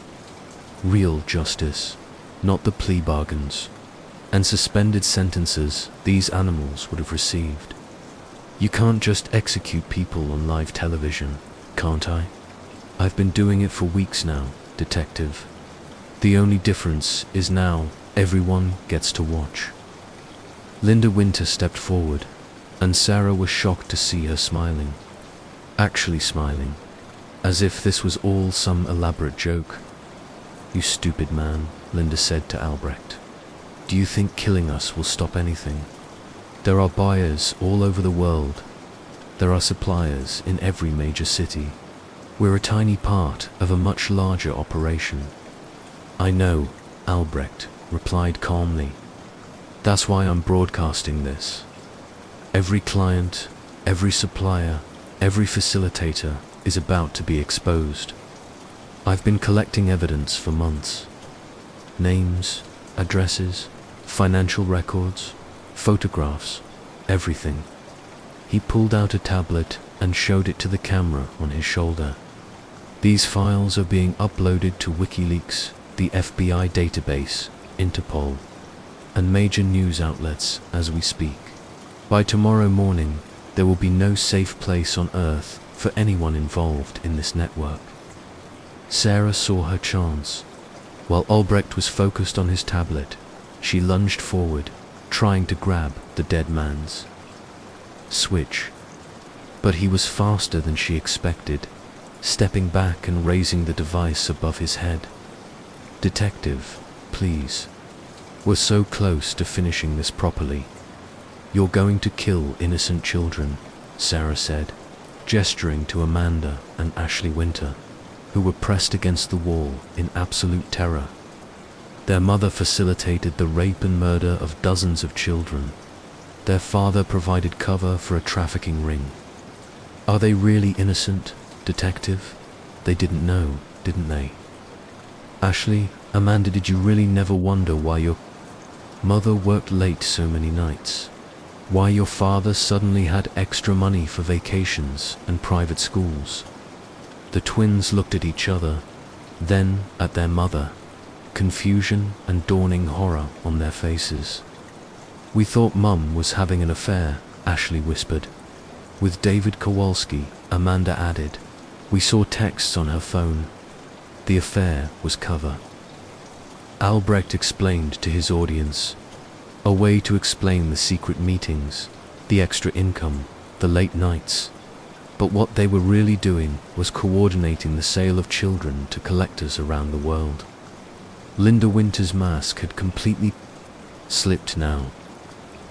Real justice, not the plea bargains and suspended sentences these animals would have received. You can't just execute people on live television, can't I? I've been doing it for weeks now, Detective. The only difference is now everyone gets to watch. Linda Winter stepped forward, and Sarah was shocked to see her smiling. Actually smiling, as if this was all some elaborate joke. You stupid man, Linda said to Albrecht. Do you think killing us will stop anything? There are buyers all over the world. There are suppliers in every major city. We're a tiny part of a much larger operation. I know, Albrecht replied calmly. That's why I'm broadcasting this. Every client, every supplier, every facilitator is about to be exposed. I've been collecting evidence for months. Names, addresses, financial records, photographs, everything. He pulled out a tablet and showed it to the camera on his shoulder. These files are being uploaded to WikiLeaks, the FBI database, Interpol, and major news outlets as we speak. By tomorrow morning, there will be no safe place on Earth for anyone involved in this network. Sarah saw her chance. While Albrecht was focused on his tablet, she lunged forward, trying to grab the dead man's switch. But he was faster than she expected, stepping back and raising the device above his head. Detective, please. We're so close to finishing this properly. You're going to kill innocent children, Sarah said, gesturing to Amanda and Ashley Winter, who were pressed against the wall in absolute terror. Their mother facilitated the rape and murder of dozens of children. Their father provided cover for a trafficking ring. Are they really innocent, Detective? They didn't know, didn't they? Ashley, Amanda, did you really never wonder why your mother worked late so many nights? Why your father suddenly had extra money for vacations and private schools? The twins looked at each other, then at their mother, confusion and dawning horror on their faces. We thought Mum was having an affair, Ashley whispered. With David Kowalski, Amanda added. We saw texts on her phone. The affair was cover. Albrecht explained to his audience. A way to explain the secret meetings, the extra income, the late nights. But what they were really doing was coordinating the sale of children to collectors around the world. Linda Winter's mask had completely slipped now.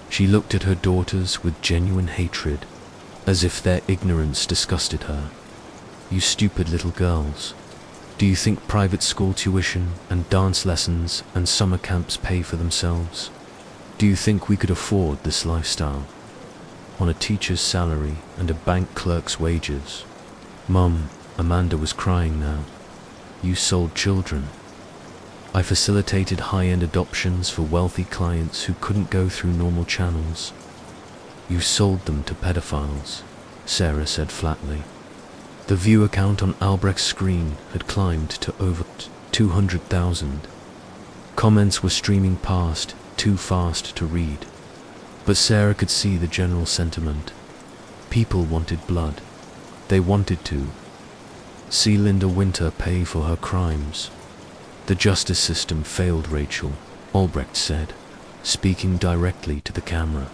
She looked at her daughters with genuine hatred, as if their ignorance disgusted her. You stupid little girls. Do you think private school tuition and dance lessons and summer camps pay for themselves? Do you think we could afford this lifestyle? On a teacher's salary and a bank clerk's wages. Mum, Amanda was crying now. You sold children. I facilitated high-end adoptions for wealthy clients who couldn't go through normal channels. You sold them to pedophiles, Sarah said flatly. The viewer count on Albrecht's screen had climbed to over 200,000. Comments were streaming past, too fast to read. But Sarah could see the general sentiment. People wanted blood. They wanted to see Linda Winter pay for her crimes. The justice system failed Rachel, Albrecht said, speaking directly to the camera.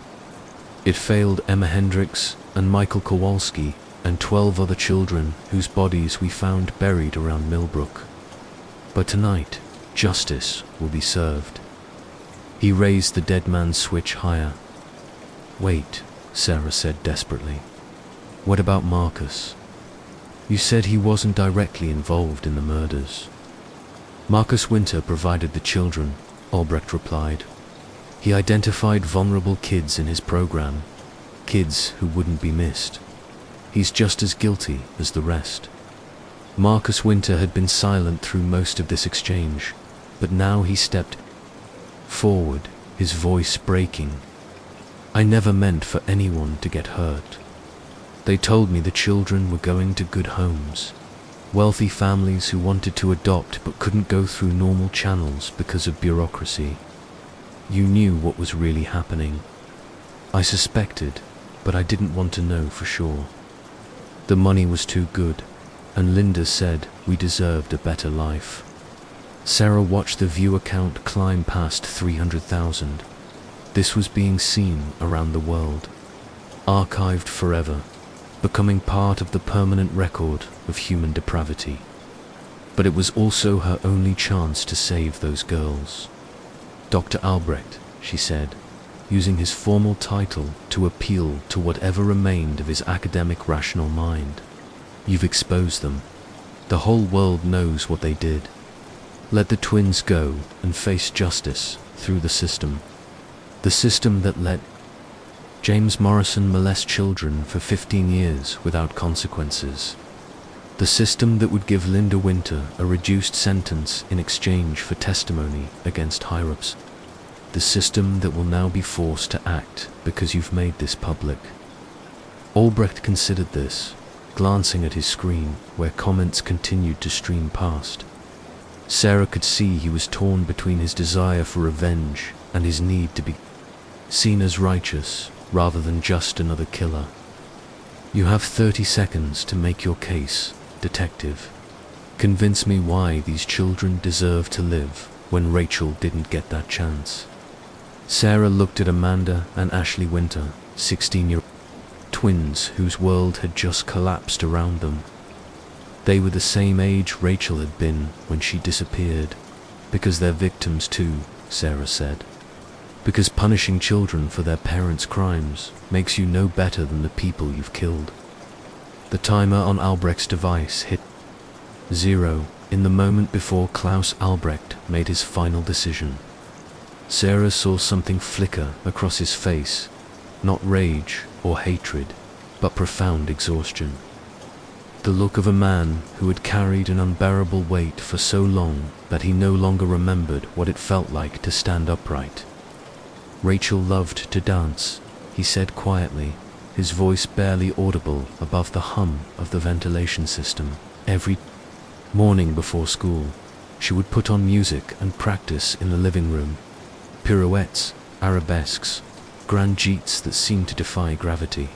It failed Emma Hendricks and Michael Kowalski and 12 other children whose bodies we found buried around Millbrook. But tonight, justice will be served. He raised the dead man's switch higher. Wait, Sarah said desperately. What about Marcus? You said he wasn't directly involved in the murders. Marcus Winter provided the children, Albrecht replied. He identified vulnerable kids in his program, kids who wouldn't be missed. He's just as guilty as the rest. Marcus Winter had been silent through most of this exchange, but now he stepped forward, his voice breaking. I never meant for anyone to get hurt. They told me the children were going to good homes, wealthy families who wanted to adopt but couldn't go through normal channels because of bureaucracy. You knew what was really happening. I suspected, but I didn't want to know for sure. The money was too good, and Linda said we deserved a better life. Sarah watched the viewer count climb past 300,000. This was being seen around the world, archived forever, becoming part of the permanent record of human depravity. But it was also her only chance to save those girls. Dr. Albrecht, she said, using his formal title to appeal to whatever remained of his academic rational mind. You've exposed them. The whole world knows what they did. Let the twins go and face justice through the system. The system that let James Morrison molest children for 15 years without consequences. The system that would give Linda Winter a reduced sentence in exchange for testimony against higher-ups. The system that will now be forced to act because you've made this public. Albrecht considered this, glancing at his screen where comments continued to stream past. Sarah could see he was torn between his desire for revenge and his need to be seen as righteous rather than just another killer. You have 30 seconds to make your case, detective. Convince me why these children deserve to live when Rachel didn't get that chance. Sarah looked at Amanda and Ashley Winter, 16-year-old twins whose world had just collapsed around them. They were the same age Rachel had been when she disappeared, because they're victims too, Sarah said. Because punishing children for their parents' crimes makes you no better than the people you've killed. The timer on Albrecht's device hit 0 in the moment before Klaus Albrecht made his final decision. Sarah saw something flicker across his face, not rage or hatred, but profound exhaustion. The look of a man who had carried an unbearable weight for so long that he no longer remembered what it felt like to stand upright. Rachel loved to dance, he said quietly, his voice barely audible above the hum of the ventilation system. Every morning before school, she would put on music and practice in the living room. Pirouettes, arabesques, grand jeets that seemed to defy gravity.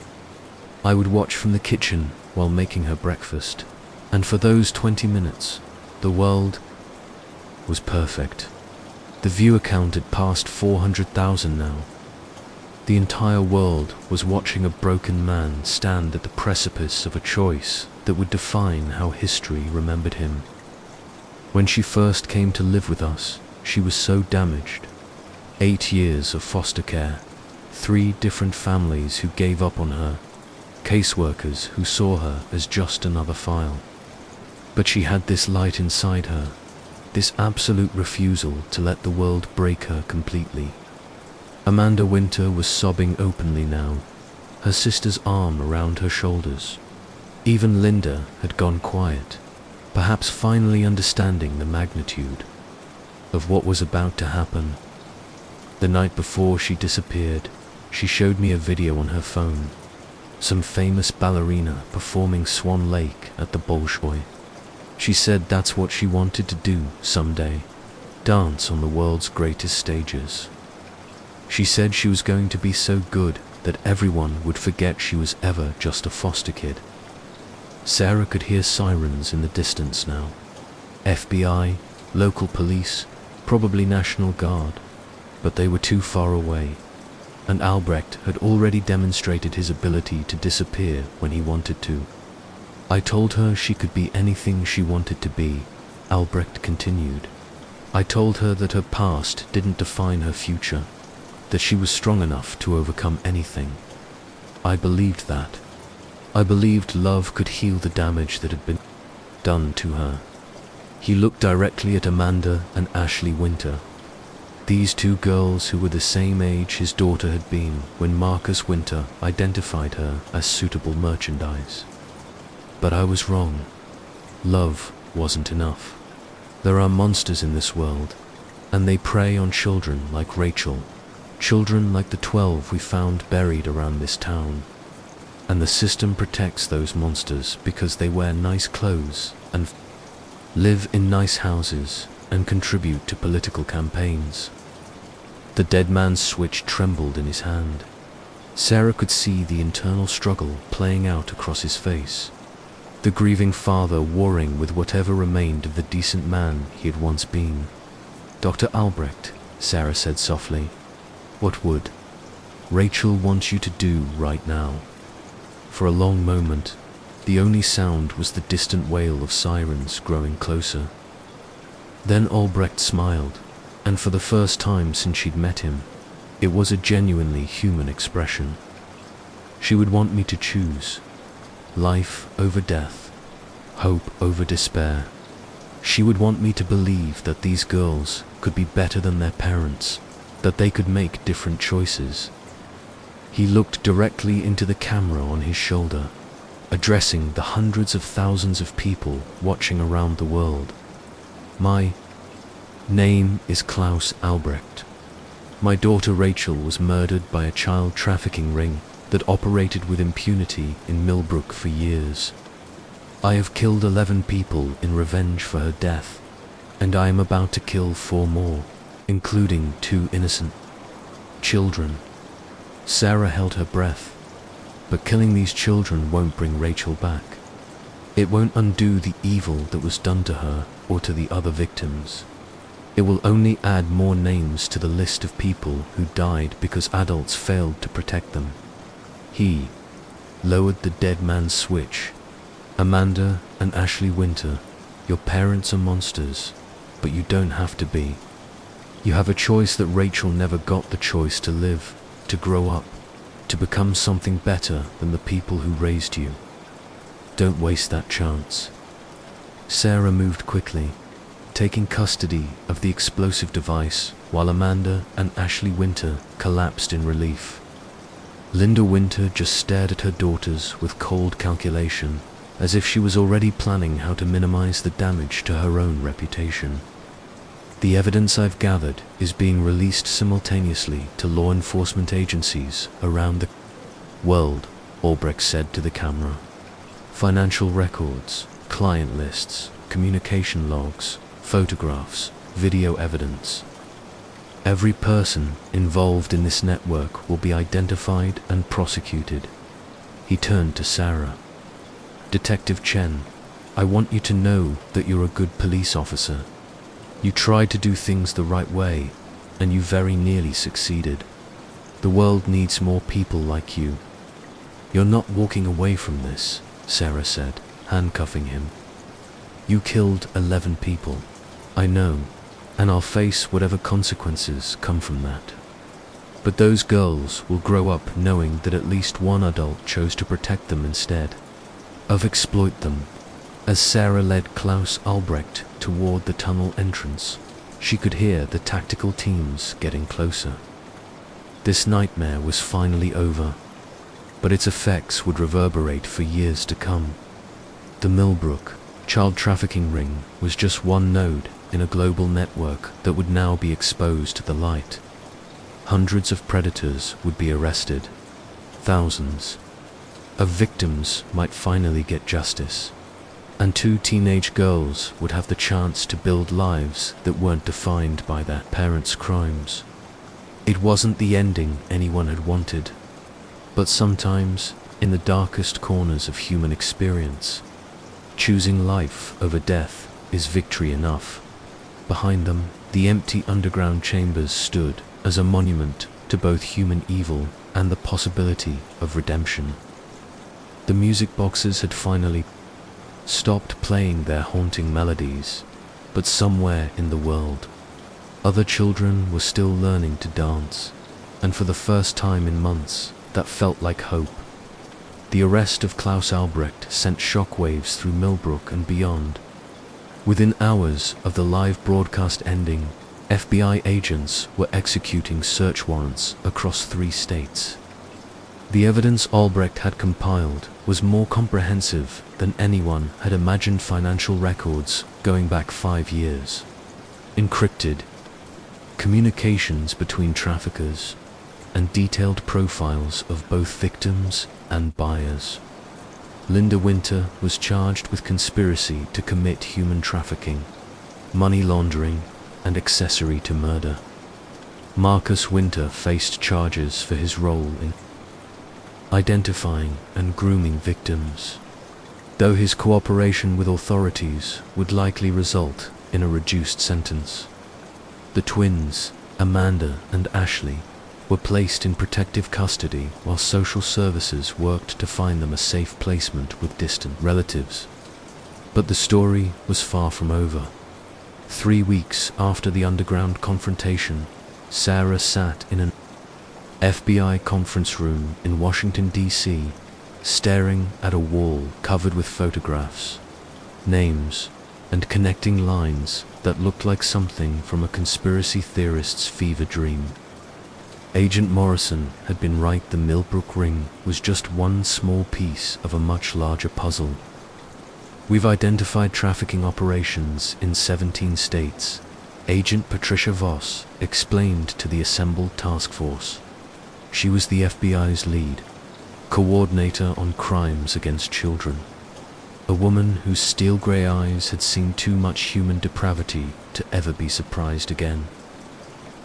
I would watch from the kitchen while making her breakfast, and for those 20 minutes, the world was perfect. The viewer count had passed 400,000 now. The entire world was watching a broken man stand at the precipice of a choice that would define how history remembered him. When she first came to live with us, she was so damaged. 8 years of foster care, 3 different families who gave up on her, caseworkers who saw her as just another file. But she had this light inside her, this absolute refusal to let the world break her completely. Amanda Winter was sobbing openly now, her sister's arm around her shoulders. Even Linda had gone quiet, perhaps finally understanding the magnitude of what was about to happen. The night before she disappeared, she showed me a video on her phone, some famous ballerina performing Swan Lake at the Bolshoi. She said that's what she wanted to do someday, dance on the world's greatest stages. She said she was going to be so good that everyone would forget she was ever just a foster kid. Sarah could hear sirens in the distance now. FBI, local police, probably National Guard, but they were too far away, and Albrecht had already demonstrated his ability to disappear when he wanted to. I told her she could be anything she wanted to be, Albrecht continued. I told her that her past didn't define her future, that she was strong enough to overcome anything. I believed that. I believed love could heal the damage that had been done to her. He looked directly at Amanda and Ashley Winter, these 2 girls who were the same age his daughter had been when Marcus Winter identified her as suitable merchandise. But I was wrong. Love wasn't enough. There are monsters in this world, and they prey on children like Rachel, children like the 12 we found buried around this town. And the system protects those monsters because they wear nice clothes and live in nice houses and contribute to political campaigns. The dead man's switch trembled in his hand. Sarah could see the internal struggle playing out across his face, the grieving father warring with whatever remained of the decent man he had once been. Dr. Albrecht, Sarah said softly, what would Rachel want you to do right now? For a long moment, the only sound was the distant wail of sirens growing closer. Then Albrecht smiled, and for the first time since she'd met him, it was a genuinely human expression. She would want me to choose life over death, hope over despair. She would want me to believe that these girls could be better than their parents, that they could make different choices. He looked directly into the camera on his shoulder, addressing the hundreds of thousands of people watching around the world. My name is Klaus Albrecht. My daughter Rachel was murdered by a child trafficking ring that operated with impunity in Millbrook for years. I have killed 11 people in revenge for her death, and I am about to kill 4 more, including 2 innocent children. Sarah held her breath, but killing these children won't bring Rachel back. It won't undo the evil that was done to her or to the other victims. It will only add more names to the list of people who died because adults failed to protect them. He lowered the dead man's switch. Amanda and Ashley Winter, your parents are monsters, but you don't have to be. You have a choice that Rachel never got the choice to live, to grow up, to become something better than the people who raised you. Don't waste that chance. Sarah moved quickly, taking custody of the explosive device, while Amanda and Ashley Winter collapsed in relief. Linda Winter just stared at her daughters with cold calculation, as if she was already planning how to minimize the damage to her own reputation. The evidence I've gathered is being released simultaneously to law enforcement agencies around the world, Albrecht said to the camera. Financial records, client lists, communication logs, photographs, video evidence. Every person involved in this network will be identified and prosecuted. He turned to Sarah. Detective Chen, I want you to know that you're a good police officer. You tried to do things the right way, and you very nearly succeeded. The world needs more people like you. You're not walking away from this, Sarah said, handcuffing him. You killed 11 people. I know, and I'll face whatever consequences come from that. But those girls will grow up knowing that at least one adult chose to protect them instead of exploit them. As Sarah led Klaus Albrecht toward the tunnel entrance, she could hear the tactical teams getting closer. This nightmare was finally over, but its effects would reverberate for years to come. The Millbrook child trafficking ring was just one node in a global network that would now be exposed to the light. Hundreds of predators would be arrested. Thousands of victims might finally get justice. And 2 teenage girls would have the chance to build lives that weren't defined by their parents' crimes. It wasn't the ending anyone had wanted, but sometimes, in the darkest corners of human experience, choosing life over death is victory enough. Behind them, the empty underground chambers stood as a monument to both human evil and the possibility of redemption. The music boxes had finally stopped playing their haunting melodies, but somewhere in the world, other children were still learning to dance, and for the first time in months, that felt like hope. The arrest of Klaus Albrecht sent shockwaves through Millbrook and beyond. Within hours of the live broadcast ending, FBI agents were executing search warrants across 3 states. The evidence Albrecht had compiled was more comprehensive than anyone had imagined. Financial records going back 5 years, encrypted communications between traffickers, and detailed profiles of both victims and buyers. Linda Winter was charged with conspiracy to commit human trafficking, money laundering, and accessory to murder. Marcus Winter faced charges for his role in identifying and grooming victims, though his cooperation with authorities would likely result in a reduced sentence. The twins, Amanda and Ashley, were placed in protective custody while social services worked to find them a safe placement with distant relatives. But the story was far from over. 3 weeks after the underground confrontation, Sarah sat in an FBI conference room in Washington, D.C., staring at a wall covered with photographs, names, and connecting lines that looked like something from a conspiracy theorist's fever dream. Agent Morrison had been right. The Millbrook ring was just one small piece of a much larger puzzle. We've identified trafficking operations in 17 states, Agent Patricia Voss explained to the assembled task force. She was the FBI's lead coordinator on crimes against children, a woman whose steel-grey eyes had seen too much human depravity to ever be surprised again.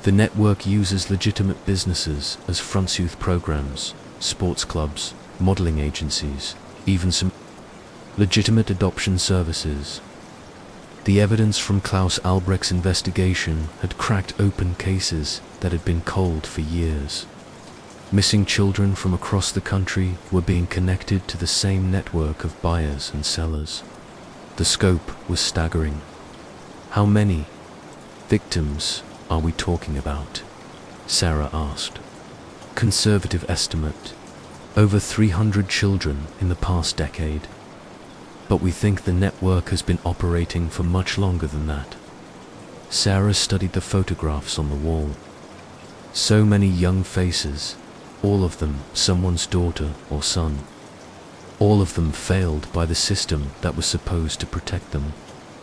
The network uses legitimate businesses as front-youth programs, sports clubs, modeling agencies, even some legitimate adoption services. The evidence from Klaus Albrecht's investigation had cracked open cases that had been cold for years. Missing children from across the country were being connected to the same network of buyers and sellers. The scope was staggering. How many victims are we talking about? Sarah asked. Conservative estimate, over 300 children in the past decade. But we think the network has been operating for much longer than that. Sarah studied the photographs on the wall. So many young faces, all of them someone's daughter or son. All of them failed by the system that was supposed to protect them.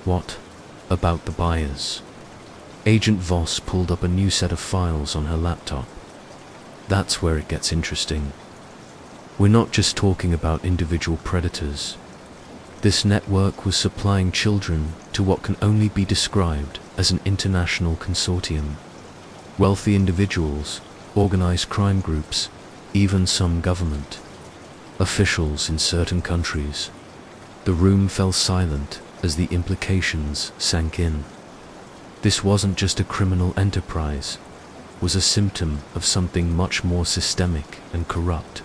What about the buyers? Agent Voss pulled up a new set of files on her laptop. That's where it gets interesting. We're not just talking about individual predators. This network was supplying children to what can only be described as an international consortium. Wealthy individuals, organized crime groups, even some government officials in certain countries. The room fell silent as the implications sank in. This wasn't just a criminal enterprise. was a symptom of something much more systemic and corrupt.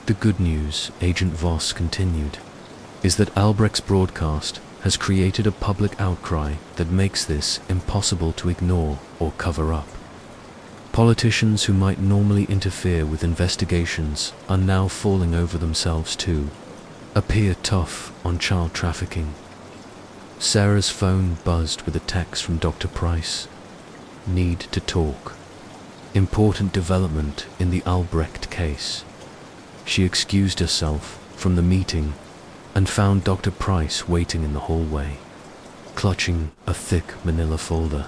The good news, Agent Voss continued, is that Albrecht's broadcast has created a public outcry that makes this impossible to ignore or cover up. Politicians who might normally interfere with investigations are now falling over themselves to appear tough on child trafficking. Sarah's phone buzzed with a text from Dr. Price. Need to talk. Important development in the Albrecht case. She excused herself from the meeting and found Dr. Price waiting in the hallway, clutching a thick manila folder.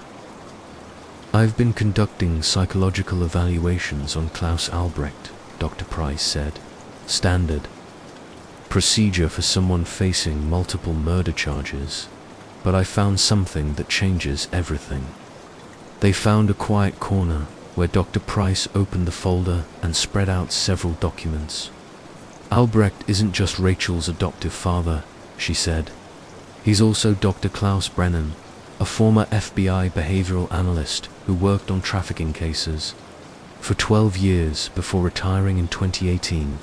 I've been conducting psychological evaluations on Klaus Albrecht, Dr. Price said. Standard procedure for someone facing multiple murder charges, but I found something that changes everything. They found a quiet corner where Dr. Price opened the folder and spread out several documents. Albrecht isn't just Rachel's adoptive father, she said. He's also Dr. Klaus Brennan, a former FBI behavioral analyst who worked on trafficking cases. For 12 years before retiring in 2018,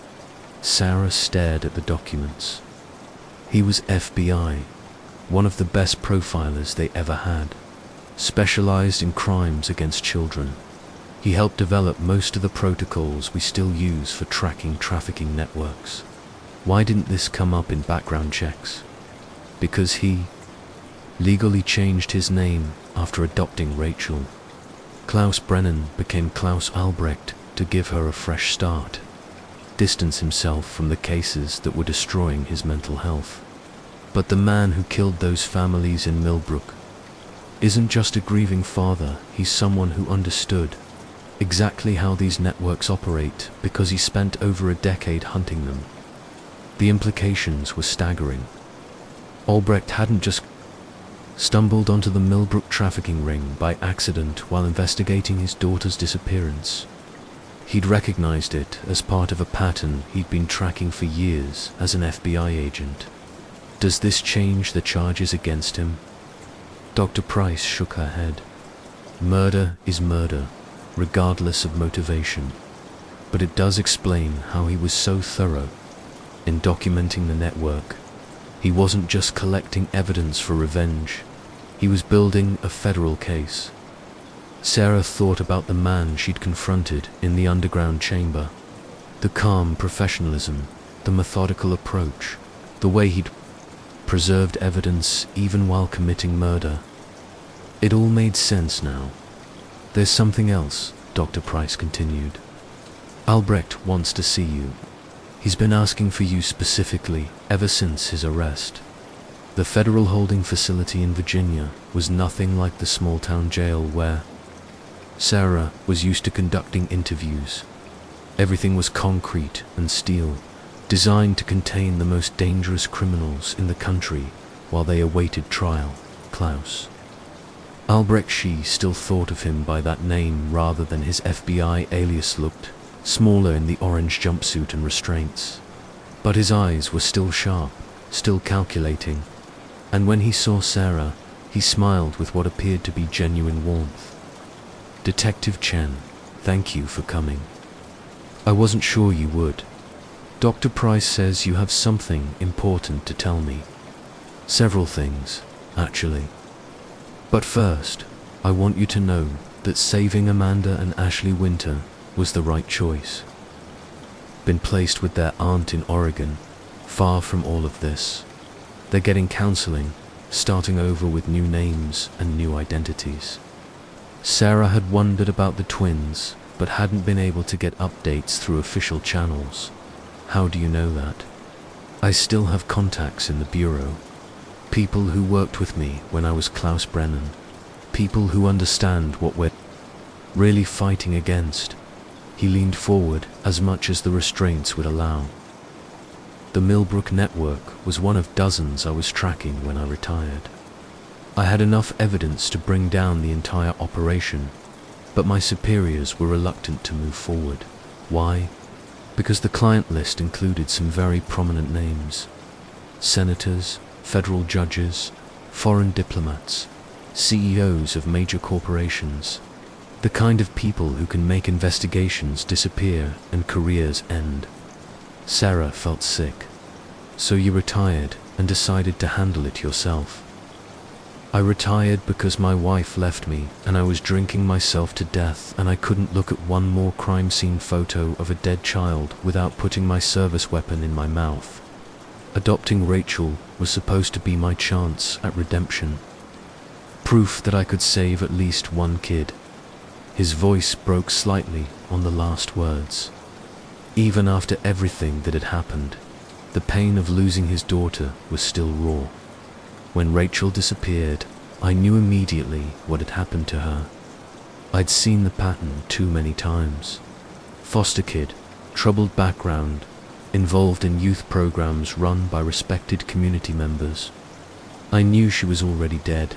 Sarah stared at the documents. He was FBI, one of the best profilers they ever had, specialized in crimes against children. He helped develop most of the protocols we still use for tracking trafficking networks. Why didn't this come up in background checks? Because he legally changed his name after adopting Rachel. Klaus Brennan became Klaus Albrecht to give her a fresh start, distance himself from the cases that were destroying his mental health. But the man who killed those families in Millbrook isn't just a grieving father, he's someone who understood exactly how these networks operate because he spent over a decade hunting them. The implications were staggering. Albrecht hadn't just stumbled onto the Millbrook trafficking ring by accident while investigating his daughter's disappearance. He'd recognized it as part of a pattern he'd been tracking for years as an FBI agent. Does this change the charges against him? Dr. Price shook her head. Murder is murder, regardless of motivation. But it does explain how he was so thorough in documenting the network. He wasn't just collecting evidence for revenge. He was building a federal case. Sarah thought about the man she'd confronted in the underground chamber. The calm professionalism, the methodical approach, the way he'd preserved evidence even while committing murder. It all made sense now. There's something else, Dr. Price continued. Albrecht wants to see you. He's been asking for you specifically ever since his arrest. The federal holding facility in Virginia was nothing like the small-town jail where Sarah was used to conducting interviews. Everything was concrete and steel, designed to contain the most dangerous criminals in the country while they awaited trial. Klaus Albrecht. She still thought of him by that name rather than his FBI alias. Looked smaller in the orange jumpsuit and restraints, but his eyes were still sharp, still calculating, and when he saw Sarah, he smiled with what appeared to be genuine warmth. Detective Chen, thank you for coming. I wasn't sure you would. Dr. Price says you have something important to tell me. Several things, actually. But first, I want you to know that saving Amanda and Ashley Winter was the right choice. Been placed with their aunt in Oregon, far from all of this. They're getting counseling, starting over with new names and new identities. Sarah had wondered about the twins, but hadn't been able to get updates through official channels. How do you know that? I still have contacts in the bureau. People who worked with me when I was Klaus Brennan. People who understand what we're really fighting against. He leaned forward as much as the restraints would allow. The Millbrook network was one of dozens I was tracking when I retired. I had enough evidence to bring down the entire operation, but my superiors were reluctant to move forward. Why? Because the client list included some very prominent names. Senators, federal judges, foreign diplomats, CEOs of major corporations. The kind of people who can make investigations disappear and careers end. Sarah felt sick. So you retired and decided to handle it yourself. I retired because my wife left me and I was drinking myself to death, and I couldn't look at one more crime scene photo of a dead child without putting my service weapon in my mouth. Adopting Rachel was supposed to be my chance at redemption. Proof that I could save at least one kid. His voice broke slightly on the last words. Even after everything that had happened, the pain of losing his daughter was still raw. When Rachel disappeared, I knew immediately what had happened to her. I'd seen the pattern too many times. Foster kid, troubled background, involved in youth programs run by respected community members. I knew she was already dead,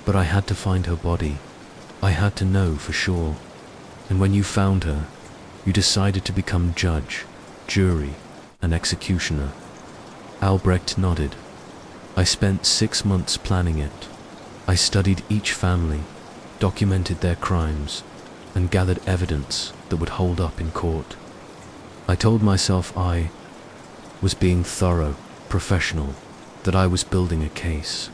but I had to find her body. I had to know for sure. And when you found her, you decided to become judge, jury, and executioner. Albrecht nodded. I spent 6 months planning it. I studied each family, documented their crimes, and gathered evidence that would hold up in court. I told myself I was being thorough, professional, that I was building a case.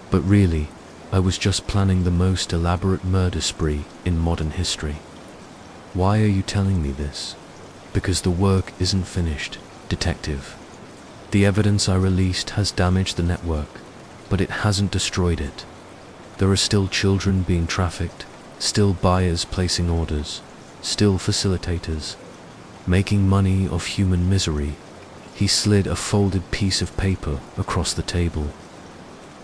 But really, I was just planning the most elaborate murder spree in modern history. Why are you telling me this? Because the work isn't finished, detective. The evidence I released has damaged the network, but it hasn't destroyed it. There are still children being trafficked, still buyers placing orders, still facilitators, making money off human misery. He slid a folded piece of paper across the table.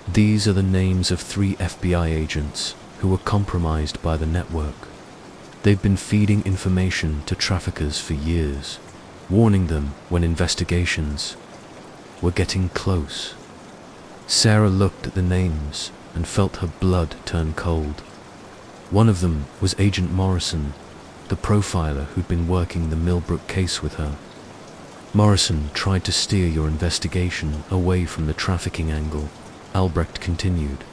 These are the names of 3 FBI agents who were compromised by the network. They've been feeding information to traffickers for years, warning them when investigations were getting close. Sarah looked at the names and felt her blood turn cold. One of them was Agent Morrison, the profiler who'd been working the Millbrook case with her. Morrison tried to steer your investigation away from the trafficking angle, Albrecht continued.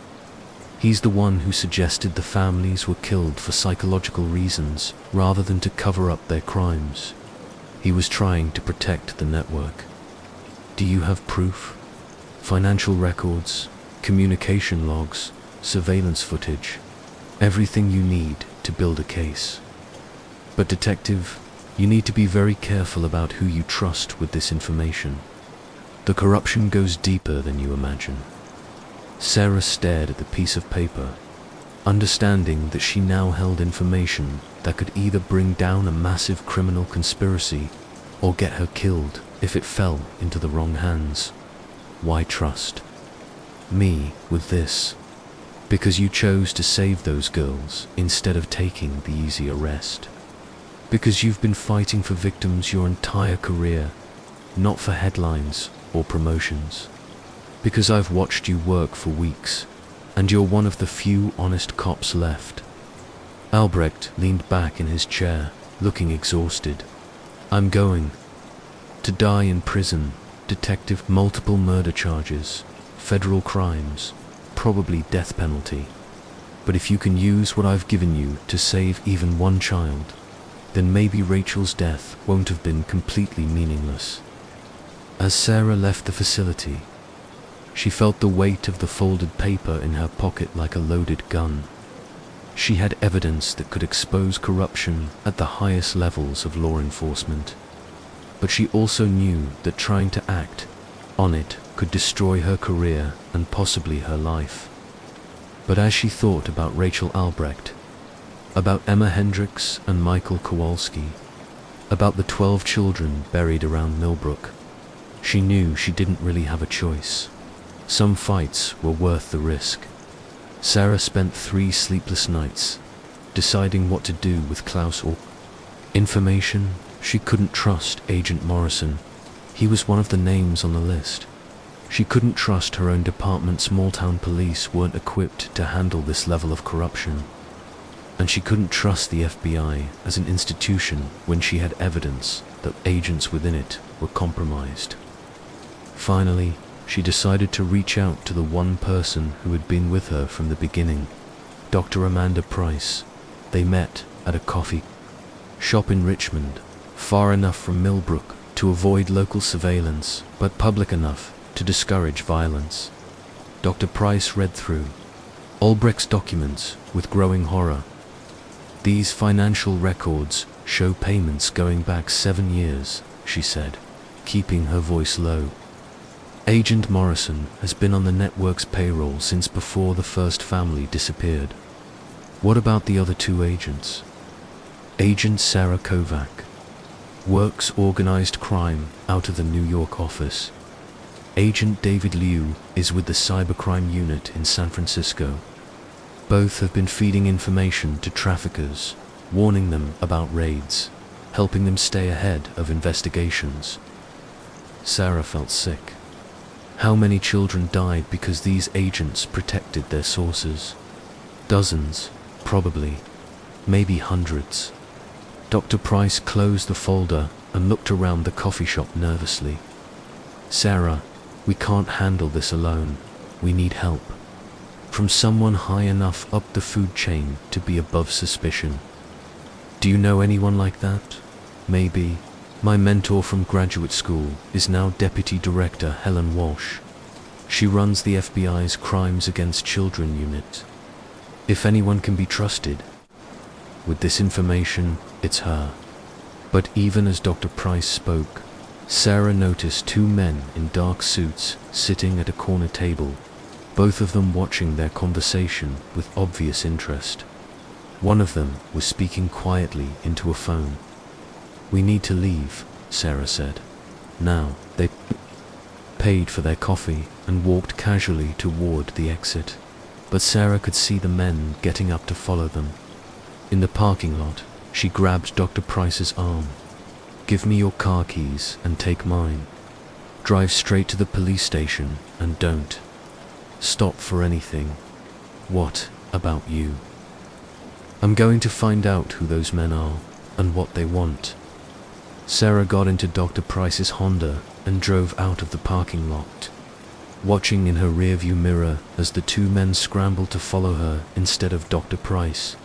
He's the one who suggested the families were killed for psychological reasons rather than to cover up their crimes. He was trying to protect the network. Do you have proof? Financial records, communication logs, surveillance footage, everything you need to build a case. But detective, you need to be very careful about who you trust with this information. The corruption goes deeper than you imagine. Sarah stared at the piece of paper, understanding that she now held information that could either bring down a massive criminal conspiracy or get her killed if it fell into the wrong hands. Why trust me with this? Because you chose to save those girls instead of taking the easy arrest. Because you've been fighting for victims your entire career, not for headlines or promotions. Because I've watched you work for weeks, and you're one of the few honest cops left. Albrecht leaned back in his chair, looking exhausted. I'm going to die in prison, detective. Multiple murder charges, federal crimes, probably death penalty. But if you can use what I've given you to save even one child, then maybe Rachel's death won't have been completely meaningless. As Sarah left the facility, she felt the weight of the folded paper in her pocket like a loaded gun. She had evidence that could expose corruption at the highest levels of law enforcement. But she also knew that trying to act on it could destroy her career and possibly her life. But as she thought about Rachel Albrecht, about Emma Hendricks and Michael Kowalski, about the 12 children buried around Millbrook, she knew she didn't really have a choice. Some fights were worth the risk. Sarah spent 3 sleepless nights deciding what to do with Klaus or information. She couldn't trust Agent Morrison. He was one of the names on the list. She couldn't trust her own department. Small-town police weren't equipped to handle this level of corruption. And she couldn't trust the FBI as an institution when she had evidence that agents within it were compromised. Finally, she decided to reach out to the one person who had been with her from the beginning, Dr. Amanda Price, They met at a coffee shop in Richmond, far enough from Millbrook to avoid local surveillance, but public enough to discourage violence. Dr. Price read through Albrecht's documents with growing horror. These financial records show payments going back 7 years, she said, keeping her voice low. Agent Morrison has been on the network's payroll since before the first family disappeared. What about the other 2 agents? Agent Sarah Kovac works organized crime out of the New York office. Agent David Liu is with the cybercrime unit in San Francisco. Both have been feeding information to traffickers, warning them about raids, helping them stay ahead of investigations. Sarah felt sick. How many children died because these agents protected their sources? Dozens, probably, maybe hundreds. Dr. Price closed the folder and looked around the coffee shop nervously. Sarah, we can't handle this alone. We need help. From someone high enough up the food chain to be above suspicion. Do you know anyone like that? Maybe. My mentor from graduate school is now Deputy Director Helen Walsh. She runs the FBI's Crimes Against Children unit. If anyone can be trusted with this information, it's her. But even as Dr. Price spoke, Sarah noticed 2 men in dark suits sitting at a corner table, both of them watching their conversation with obvious interest. One of them was speaking quietly into a phone. We need to leave, Sarah said. Now. They paid for their coffee and walked casually toward the exit, but Sarah could see the men getting up to follow them. In the parking lot, she grabbed Dr. Price's arm. Give me your car keys and take mine. Drive straight to the police station and don't stop for anything. What about you? I'm going to find out who those men are and what they want. Sarah got into Dr. Price's Honda and drove out of the parking lot, watching in her rearview mirror as the 2 men scrambled to follow her instead of Dr. Price.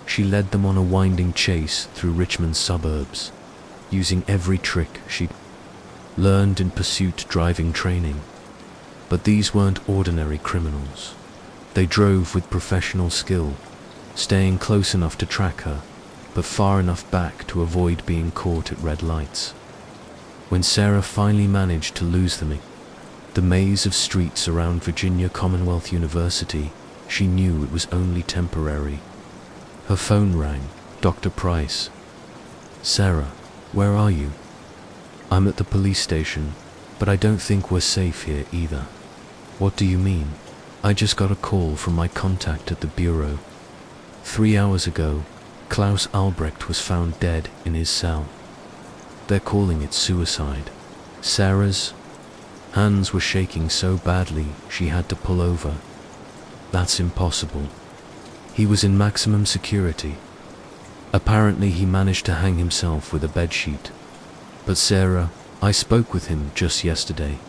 She led them on a winding chase through Richmond's suburbs, using every trick she'd learned in pursuit driving training. But these weren't ordinary criminals. They drove with professional skill, staying close enough to track her, but far enough back to avoid being caught at red lights. When Sarah finally managed to lose them in the maze of streets around Virginia Commonwealth University, she knew it was only temporary. Her phone rang. Dr. Price. Sarah, where are you? I'm at the police station, but I don't think we're safe here either. What do you mean? I just got a call from my contact at the bureau. 3 hours ago, Klaus Albrecht was found dead in his cell. They're calling it suicide. Sarah's hands were shaking so badly she had to pull over. That's impossible. He was in maximum security. Apparently he managed to hang himself with a bedsheet. But Sarah, I spoke with him just yesterday.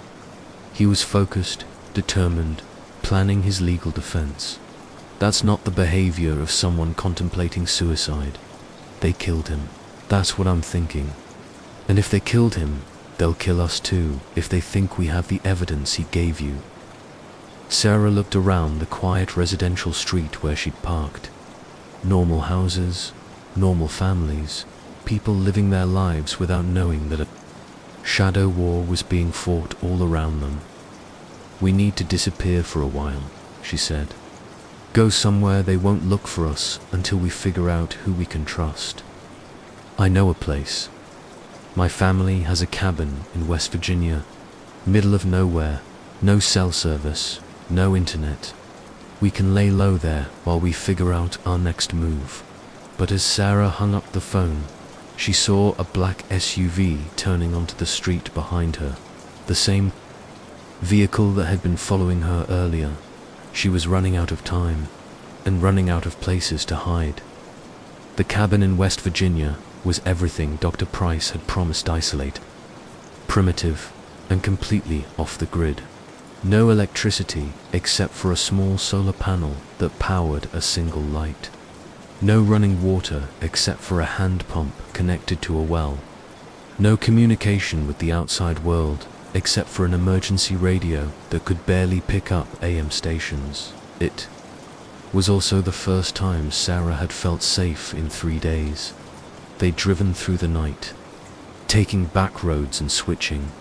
He was focused, determined, planning his legal defense. That's not the behavior of someone contemplating suicide. They killed him. That's what I'm thinking. And if they killed him, they'll kill us too, if they think we have the evidence he gave you. Sarah looked around the quiet residential street where she'd parked. Normal houses, normal families, people living their lives without knowing that a shadow war was being fought all around them. We need to disappear for a while, she said. Go somewhere they won't look for us until we figure out who we can trust. I know a place. My family has a cabin in West Virginia, middle of nowhere, no cell service, no internet. We can lay low there while we figure out our next move. But as Sarah hung up the phone, she saw a black SUV turning onto the street behind her, the same vehicle that had been following her earlier. She was running out of time, and running out of places to hide. The cabin in West Virginia was everything Dr. Price had promised isolate. Primitive, and completely off the grid. No electricity except for a small solar panel that powered a single light. No running water except for a hand pump connected to a well. No communication with the outside world except for an emergency radio that could barely pick up AM stations. It was also the first time Sarah had felt safe in 3 days. They'd driven through the night, taking back roads and switching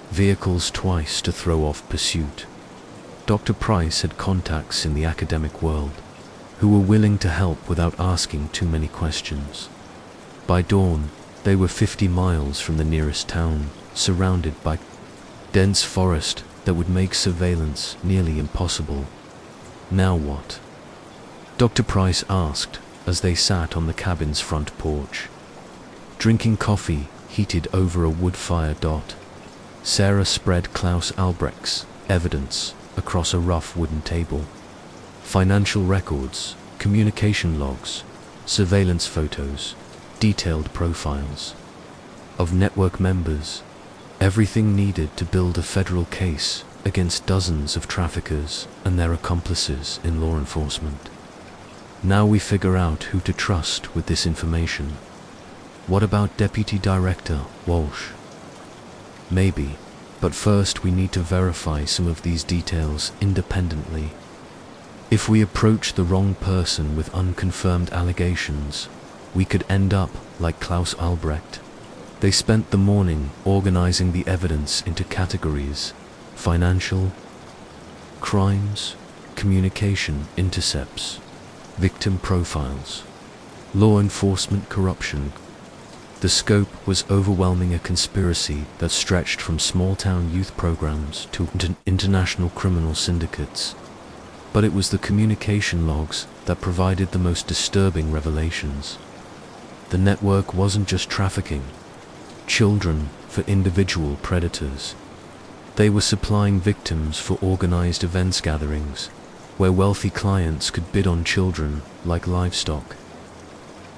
vehicles twice to throw off pursuit. Dr. Price had contacts in the academic world who were willing to help without asking too many questions. By dawn, they were 50 miles from the nearest town, surrounded by dense forest that would make surveillance nearly impossible. Now what? Dr. Price asked as they sat on the cabin's front porch, drinking coffee heated over a wood fire. Sarah spread Klaus Albrecht's evidence across a rough wooden table. Financial records, communication logs, surveillance photos, detailed profiles of network members, everything needed to build a federal case against dozens of traffickers and their accomplices in law enforcement. Now we figure out who to trust with this information. What about Deputy Director Walsh? Maybe, but first we need to verify some of these details independently. If we approach the wrong person with unconfirmed allegations, we could end up like Klaus Albrecht. They spent the morning organizing the evidence into categories: financial, crimes, communication intercepts, victim profiles, law enforcement corruption. The scope was overwhelming, a conspiracy that stretched from small-town youth programs to international criminal syndicates. But it was the communication logs that provided the most disturbing revelations. The network wasn't just trafficking children for individual predators. They were supplying victims for organized events gatherings, where wealthy clients could bid on children like livestock.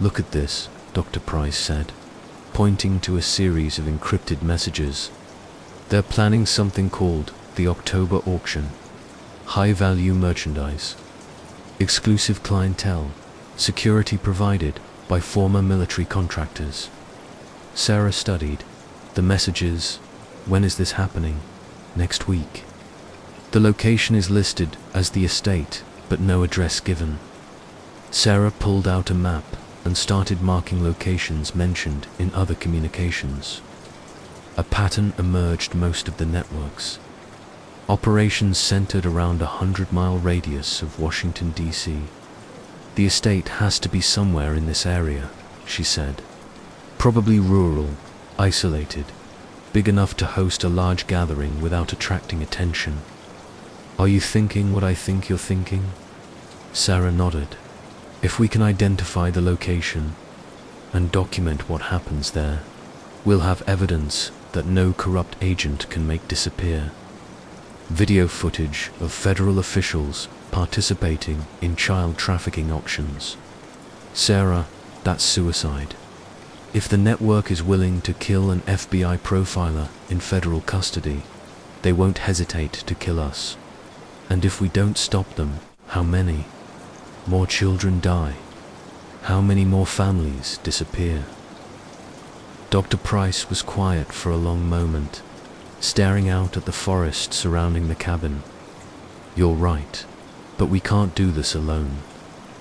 Look at this, Dr. Price said, pointing to a series of encrypted messages. They're planning something called the October Auction. High-value merchandise, exclusive clientele, security provided by former military contractors. Sarah studied the messages. When is this happening? Next week. The location is listed as the estate, but no address given. Sarah pulled out a map and started marking locations mentioned in other communications. A pattern emerged: most of the networks. Operations centered around a 100-mile radius of Washington, D.C. The estate has to be somewhere in this area, she said. Probably rural, isolated, big enough to host a large gathering without attracting attention. Are you thinking what I think you're thinking? Sarah nodded. If we can identify the location and document what happens there, we'll have evidence that no corrupt agent can make disappear. Video footage of federal officials participating in child trafficking auctions. Sarah, that's suicide. If the network is willing to kill an FBI profiler in federal custody, they won't hesitate to kill us. And if we don't stop them, how many more children die? How many more families disappear? Dr. Price was quiet for a long moment, staring out at the forest surrounding the cabin. You're right, but we can't do this alone.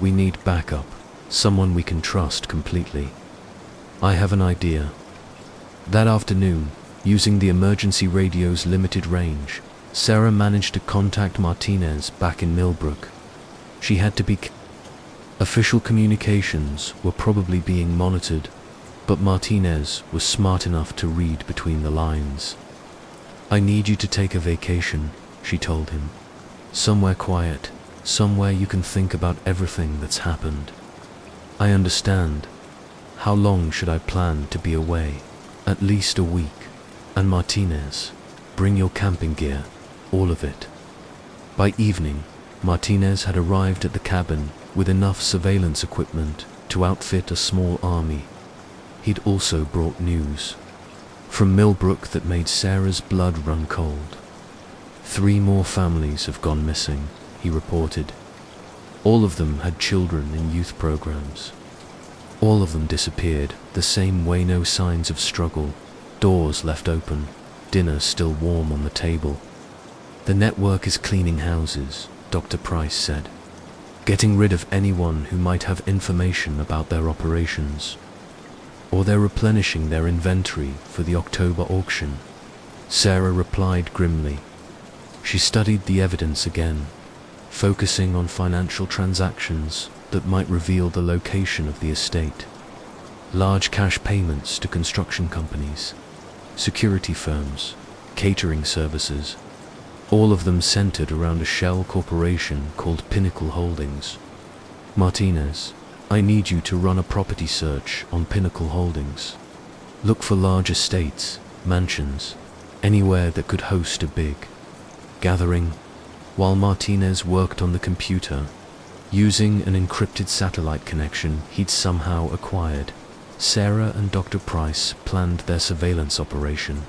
We need backup, someone we can trust completely. I have an idea. That afternoon, using the emergency radio's limited range, Sarah managed to contact Martinez back in Millbrook. She had to be official communications were probably being monitored, but Martinez was smart enough to read between the lines. I need you to take a vacation, she told him. Somewhere quiet, somewhere you can think about everything that's happened. I understand. How long should I plan to be away? At least a week. And Martinez, bring your camping gear, all of it. By evening, Martinez had arrived at the cabin with enough surveillance equipment to outfit a small army. He'd also brought news from Millbrook that made Sarah's blood run cold. 3 more families have gone missing, he reported. All of them had children in youth programs. All of them disappeared the same way, no signs of struggle, doors left open, dinner still warm on the table. The network is cleaning houses, Dr. Price said, getting rid of anyone who might have information about their operations. Or they're replenishing their inventory for the October auction, Sarah replied grimly. She studied the evidence again, focusing on financial transactions that might reveal the location of the estate. Large cash payments to construction companies, security firms, catering services, all of them centered around a shell corporation called Pinnacle Holdings. Martinez, I need you to run a property search on Pinnacle Holdings. Look for large estates, mansions, anywhere that could host a big gathering. While Martinez worked on the computer, using an encrypted satellite connection he'd somehow acquired, Sarah and Dr. Price planned their surveillance operation.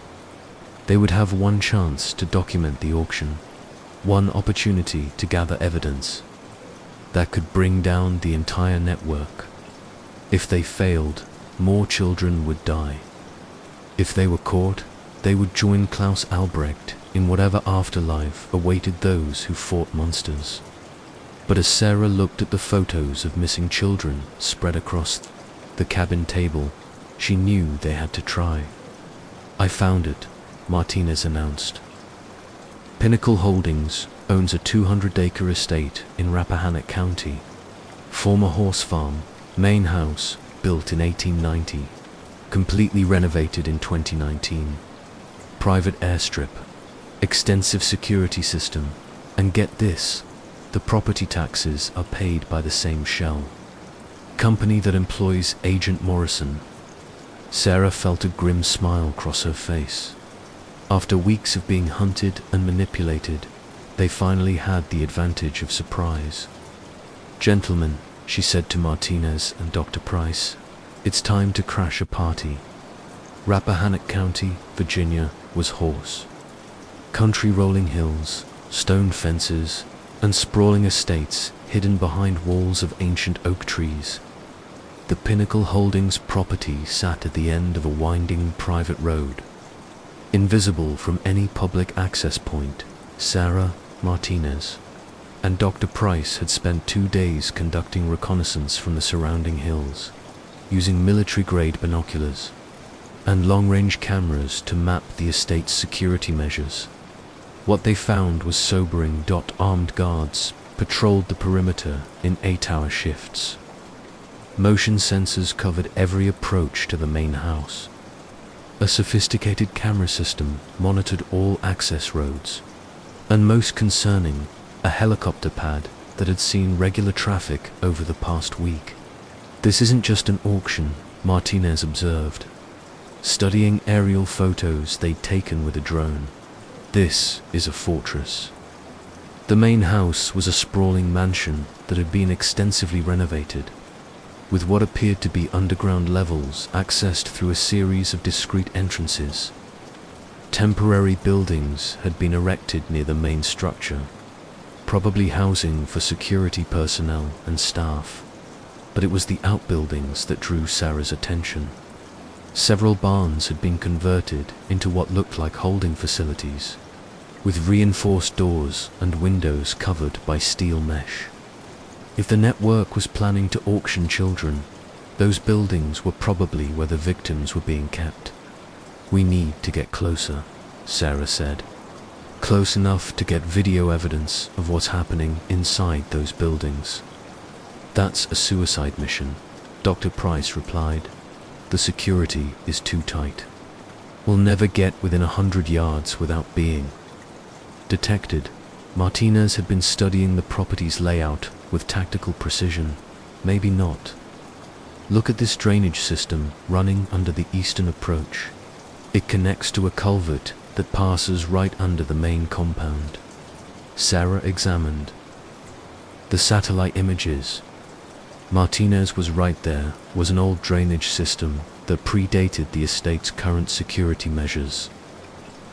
They would have one chance to document the auction, one opportunity to gather evidence that could bring down the entire network. If they failed, more children would die. If they were caught, they would join Klaus Albrecht in whatever afterlife awaited those who fought monsters. But as Sarah looked at the photos of missing children spread across the cabin table, she knew they had to try. I found it, Martinez announced. Pinnacle Holdings owns a 200-acre estate in Rappahannock County. Former horse farm, main house, built in 1890, completely renovated in 2019. Private airstrip, extensive security system, and get this, the property taxes are paid by the same shell company that employs Agent Morrison. Sarah felt a grim smile cross her face. After weeks of being hunted and manipulated, they finally had the advantage of surprise. Gentlemen, she said to Martinez and Dr. Price, it's time to crash a party. Rappahannock County, Virginia, was hoarse. Country rolling hills, stone fences, and sprawling estates hidden behind walls of ancient oak trees. The Pinnacle Holdings property sat at the end of a winding private road. Invisible from any public access point, Sarah, Martinez, and Dr. Price had spent 2 days conducting reconnaissance from the surrounding hills, using military-grade binoculars and long-range cameras to map the estate's security measures. What they found was sobering. Armed guards patrolled the perimeter in 8-hour shifts. Motion sensors covered every approach to the main house. A sophisticated camera system monitored all access roads. And most concerning, a helicopter pad that had seen regular traffic over the past week. This isn't just an auction, Martinez observed, studying aerial photos they'd taken with a drone. This is a fortress. The main house was a sprawling mansion that had been extensively renovated, with what appeared to be underground levels accessed through a series of discrete entrances. Temporary buildings had been erected near the main structure, probably housing for security personnel and staff, but it was the outbuildings that drew Sarah's attention. Several barns had been converted into what looked like holding facilities, with reinforced doors and windows covered by steel mesh. If the network was planning to auction children, those buildings were probably where the victims were being kept. We need to get closer, Sarah said. Close enough to get video evidence of what's happening inside those buildings. That's a suicide mission, Dr. Price replied. The security is too tight. We'll never get within 100 yards without being detected. Martinez had been studying the property's layout with tactical precision. Maybe not. Look at this drainage system running under the eastern approach. It connects to a culvert that passes right under the main compound. Sarah examined the satellite images. Martinez was right. There was an old drainage system that predated the estate's current security measures.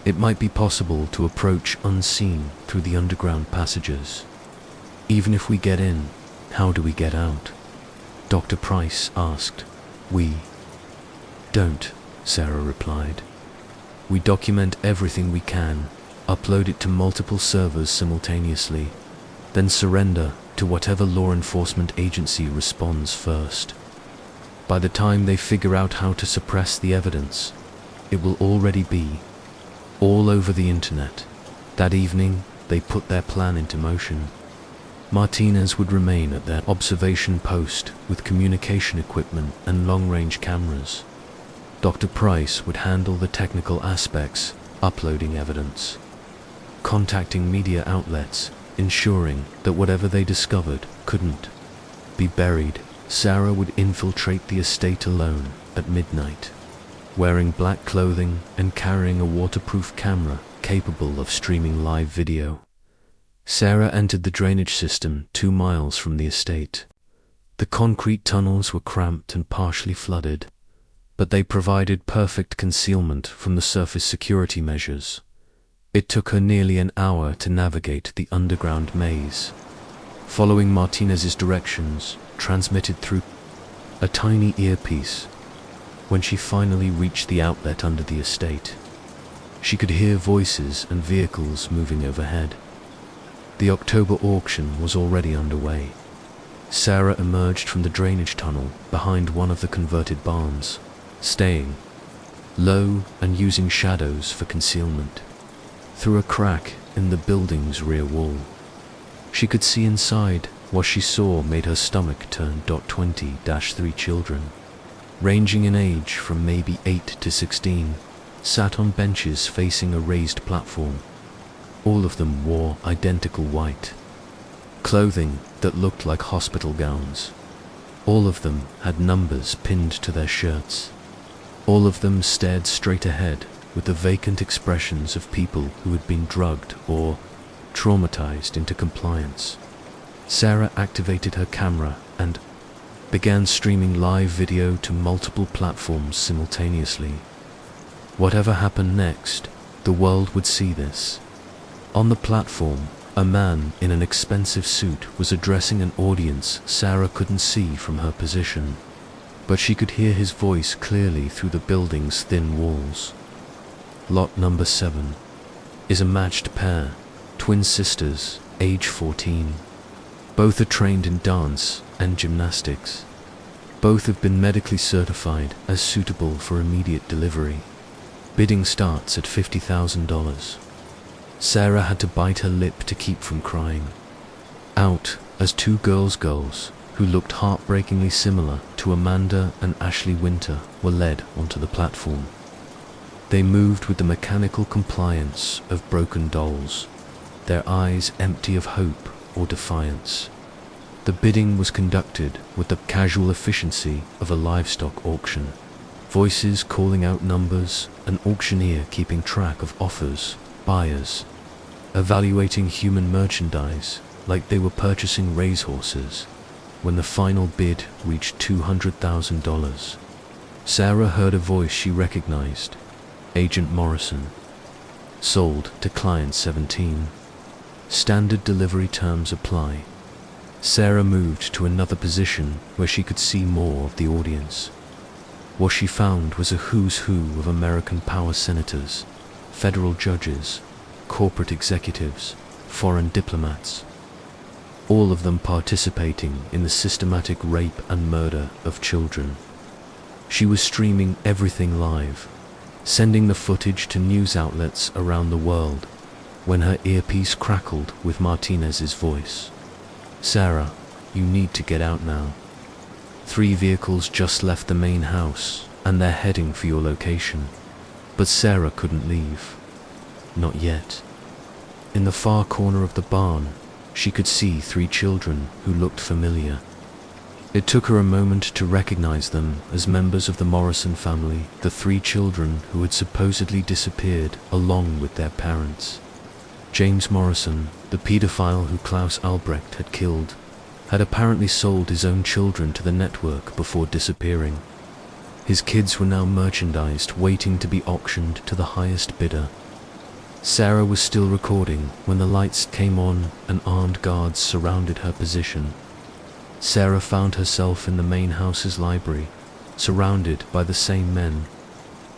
It might be possible to approach unseen through the underground passages. Even if we get in, How do we get out? Dr. Price asked. We don't, Sarah replied. We document everything we can, upload it to multiple servers simultaneously, then surrender to whatever law enforcement agency responds first. By the time they figure out how to suppress the evidence, it will already be all over the internet. That evening, they put their plan into motion. Martinez would remain at their observation post with communication equipment and long-range cameras. Dr. Price would handle the technical aspects, uploading evidence, contacting media outlets, ensuring that whatever they discovered couldn't be buried. Sarah would infiltrate the estate alone at midnight, wearing black clothing and carrying a waterproof camera capable of streaming live video. Sarah entered the drainage system 2 miles from the estate. The concrete tunnels were cramped and partially flooded, but they provided perfect concealment from the surface security measures. It took her nearly an hour to navigate the underground maze, following Martinez's directions, transmitted through a tiny earpiece. When she finally reached the outlet under the estate, she could hear voices and vehicles moving overhead. The October auction was already underway. Sarah emerged from the drainage tunnel behind one of the converted barns, staying low and using shadows for concealment. Through a crack in the building's rear wall, she could see inside. What she saw made her stomach turn. 20-3 children, ranging in age from maybe 8 to 16, sat on benches facing a raised platform. All of them wore identical white clothing that looked like hospital gowns. All of them had numbers pinned to their shirts. All of them stared straight ahead with the vacant expressions of people who had been drugged or traumatized into compliance. Sarah activated her camera and began streaming live video to multiple platforms simultaneously. Whatever happened next, the world would see this. On the platform, a man in an expensive suit was addressing an audience Sarah couldn't see from her position, but she could hear his voice clearly through the building's thin walls. Lot number 7 is a matched pair, twin sisters, age 14. Both are trained in dance and gymnastics. Both have been medically certified as suitable for immediate delivery. Bidding starts at $50,000. Sarah had to bite her lip to keep from crying out as 2 girls who looked heartbreakingly similar to Amanda and Ashley Winter were led onto the platform. They moved with the mechanical compliance of broken dolls, their eyes empty of hope or defiance. The bidding was conducted with the casual efficiency of a livestock auction. Voices calling out numbers, an auctioneer keeping track of offers, buyers, evaluating human merchandise like they were purchasing racehorses. When the final bid reached $200,000, Sarah heard a voice she recognized. Agent Morrison. Sold to client 17. Standard delivery terms apply. Sarah moved to another position where she could see more of the audience. What she found was a who's who of American power senators, federal judges, corporate executives, foreign diplomats, all of them participating in the systematic rape and murder of children. She was streaming everything live, sending the footage to news outlets around the world, when her earpiece crackled with Martinez's voice. Sarah, you need to get out now. 3 vehicles just left the main house, and they're heading for your location. But Sarah couldn't leave. Not yet. In the far corner of the barn, she could see 3 children who looked familiar. It took her a moment to recognize them as members of the Morrison family, the 3 children who had supposedly disappeared along with their parents. James Morrison, the pedophile who Klaus Albrecht had killed, had apparently sold his own children to the network before disappearing. His kids were now merchandised, waiting to be auctioned to the highest bidder. Sarah was still recording when the lights came on and armed guards surrounded her position. Sarah found herself in the main house's library, surrounded by the same men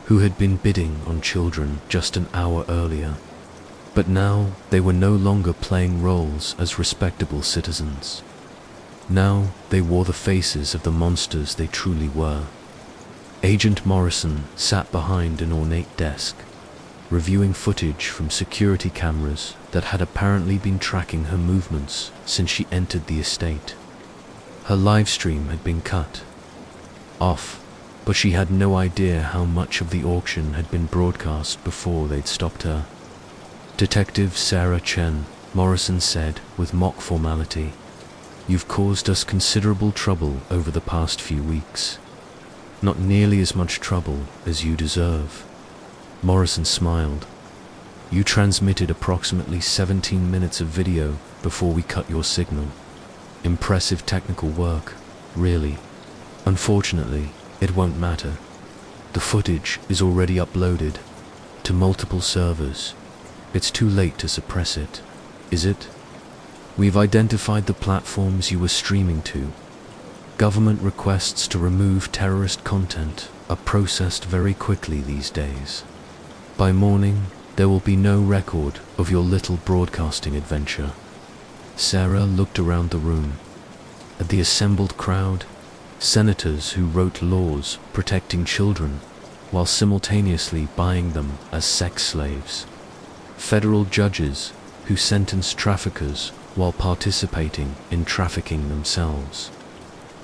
who had been bidding on children just an hour earlier. But now they were no longer playing roles as respectable citizens. Now they wore the faces of the monsters they truly were. Agent Morrison sat behind an ornate desk, reviewing footage from security cameras that had apparently been tracking her movements since she entered the estate. Her live stream had been cut off, but she had no idea how much of the auction had been broadcast before they'd stopped her. Detective Sarah Chen, Morrison said with mock formality, "You've caused us considerable trouble over the past few weeks. Not nearly as much trouble as you deserve." Morrison smiled. "You transmitted approximately 17 minutes of video before we cut your signal. Impressive technical work, really. Unfortunately, it won't matter. The footage is already uploaded to multiple servers. It's too late to suppress it, is it? We've identified the platforms you were streaming to. Government requests to remove terrorist content are processed very quickly these days. By morning, there will be no record of your little broadcasting adventure." Sarah looked around the room. At the assembled crowd, senators who wrote laws protecting children while simultaneously buying them as sex slaves, federal judges who sentenced traffickers while participating in trafficking themselves,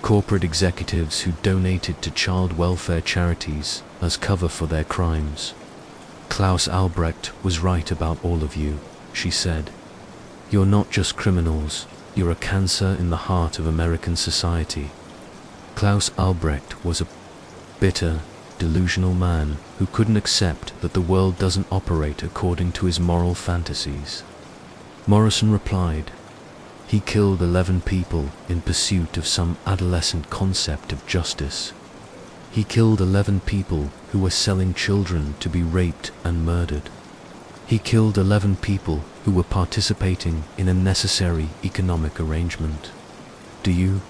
corporate executives who donated to child welfare charities as cover for their crimes. "Klaus Albrecht was right about all of you," she said. "You're not just criminals, you're a cancer in the heart of American society." Klaus Albrecht was a bitter, delusional man who couldn't accept that the world doesn't operate according to his moral fantasies. Morrison replied, "He killed 11 people in pursuit of some adolescent concept of justice. He killed 11 people who were selling children to be raped and murdered. He killed 11 people who were participating in a necessary economic arrangement. Do you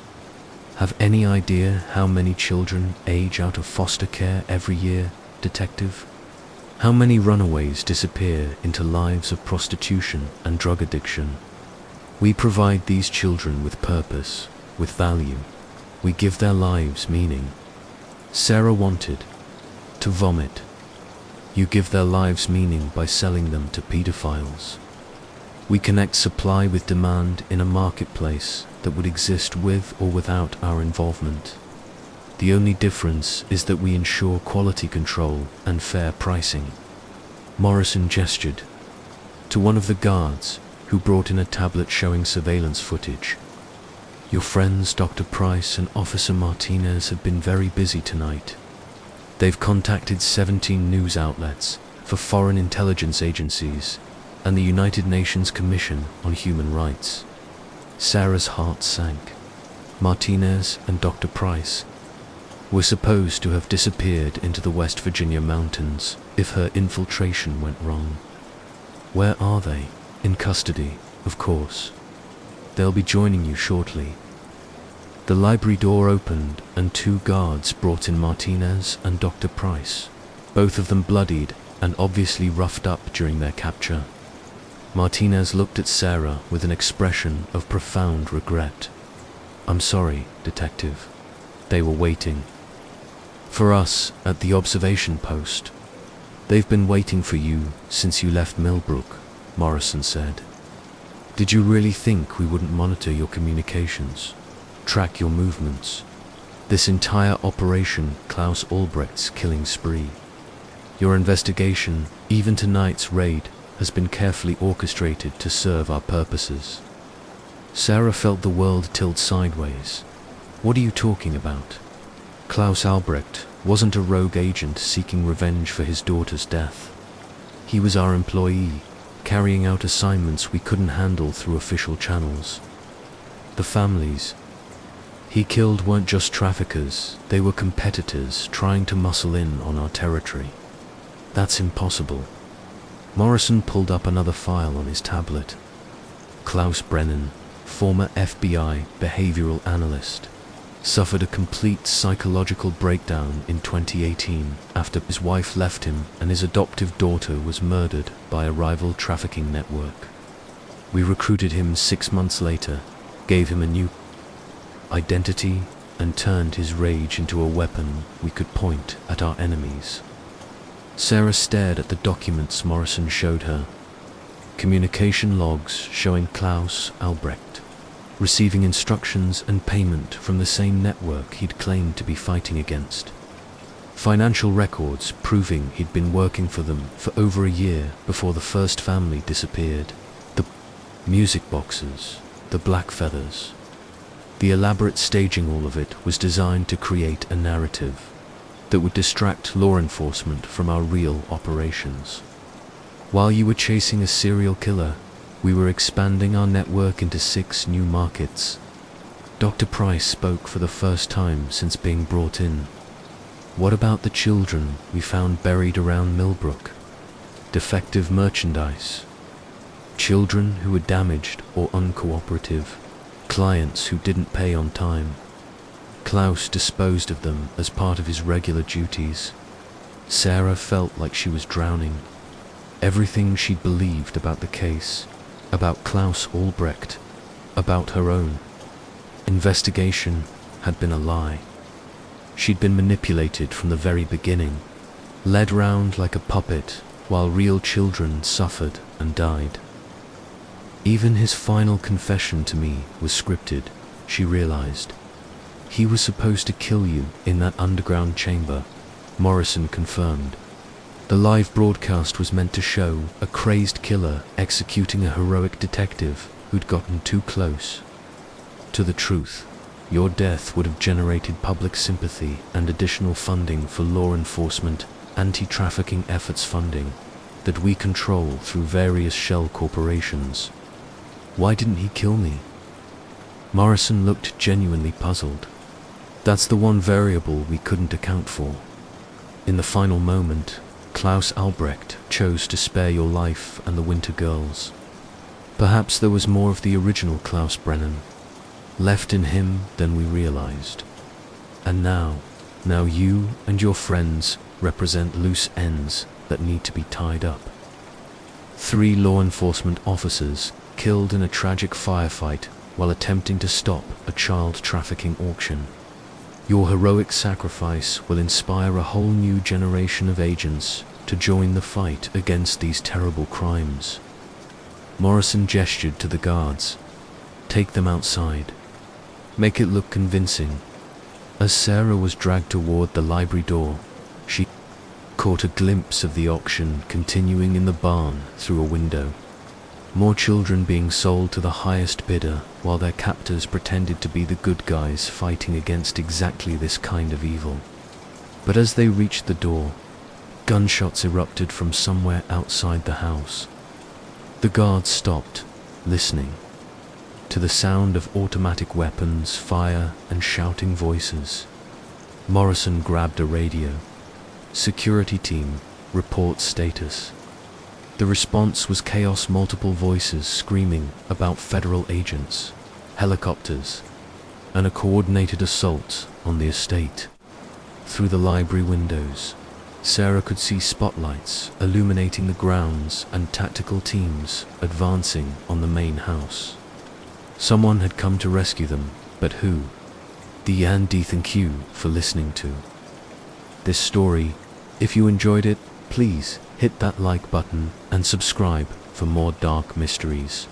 have any idea how many children age out of foster care every year, detective? How many runaways disappear into lives of prostitution and drug addiction? We provide these children with purpose, with value. We give their lives meaning." Sarah wanted to vomit. "You give their lives meaning by selling them to pedophiles. We connect supply with demand in a marketplace that would exist with or without our involvement. The only difference is that we ensure quality control and fair pricing." Morrison gestured to one of the guards who brought in a tablet showing surveillance footage. "Your friends Dr. Price and Officer Martinez have been very busy tonight. They've contacted 17 news outlets for foreign intelligence agencies and the United Nations Commission on Human Rights." Sarah's heart sank. Martinez and Dr. Price were supposed to have disappeared into the West Virginia mountains if her infiltration went wrong. "Where are they?" "In custody, of course. They'll be joining you shortly." The library door opened and 2 guards brought in Martinez and Dr. Price, both of them bloodied and obviously roughed up during their capture. Martinez looked at Sarah with an expression of profound regret. "I'm sorry, Detective. They were waiting for us at the observation post. They've been waiting for you since you left Millbrook," Morrison said. "Did you really think we wouldn't monitor your communications, track your movements? This entire Operation Klaus Albrecht's killing spree. Your investigation, even tonight's raid, has been carefully orchestrated to serve our purposes." Sarah felt the world tilt sideways. "What are you talking about? Klaus Albrecht wasn't a rogue agent seeking revenge for his daughter's death. He was our employee, carrying out assignments we couldn't handle through official channels. The families he killed weren't just traffickers, they were competitors trying to muscle in on our territory. That's impossible." Morrison pulled up another file on his tablet. "Klaus Brennan, former FBI behavioral analyst, suffered a complete psychological breakdown in 2018 after his wife left him and his adoptive daughter was murdered by a rival trafficking network. We recruited him 6 months later, gave him a new identity, and turned his rage into a weapon we could point at our enemies. Sarah stared at the documents Morrison showed her. Communication logs showing Klaus Albrecht receiving instructions and payment from the same network he'd claimed to be fighting against. Financial records proving he'd been working for them for over a year before the first family disappeared. The music boxes, the black feathers. The elaborate staging, all of it was designed to create a narrative that would distract law enforcement from our real operations. While you were chasing a serial killer, we were expanding our network into 6 new markets. Dr. Price spoke for the first time since being brought in. What about the children we found buried around Millbrook? Defective merchandise. Children who were damaged or uncooperative. Clients who didn't pay on time. Klaus disposed of them as part of his regular duties. Sarah felt like she was drowning. Everything she'd believed about the case, about Klaus Albrecht, about her own investigation, had been a lie. She'd been manipulated from the very beginning, led round like a puppet while real children suffered and died. Even his final confession to me was scripted, she realized. He was supposed to kill you in that underground chamber, Morrison confirmed. The live broadcast was meant to show a crazed killer executing a heroic detective who'd gotten too close to the truth. Your death would have generated public sympathy and additional funding for law enforcement, anti-trafficking efforts funding that we control through various shell corporations. Why didn't he kill me? Morrison looked genuinely puzzled. That's the one variable we couldn't account for. In the final moment, Klaus Albrecht chose to spare your life and the Winter Girls. Perhaps there was more of the original Klaus Brennan left in him than we realized. And now you and your friends represent loose ends that need to be tied up. 3 law enforcement officers killed in a tragic firefight while attempting to stop a child trafficking auction. Your heroic sacrifice will inspire a whole new generation of agents to join the fight against these terrible crimes. Morrison gestured to the guards. Take them outside. Make it look convincing. As Sarah was dragged toward the library door, she caught a glimpse of the auction continuing in the barn through a window. More children being sold to the highest bidder, while their captors pretended to be the good guys fighting against exactly this kind of evil. But as they reached the door, gunshots erupted from somewhere outside the house. The guards stopped, listening to the sound of automatic weapons, fire, and shouting voices. Morrison grabbed a radio. Security team, report status. The response was chaos, multiple voices screaming about federal agents, helicopters, and a coordinated assault on the estate. Through the library windows, Sarah could see spotlights illuminating the grounds and tactical teams advancing on the main house. Someone had come to rescue them, but who? And thank you for listening to this story. If you enjoyed it, please hit that like button and subscribe for more dark mysteries.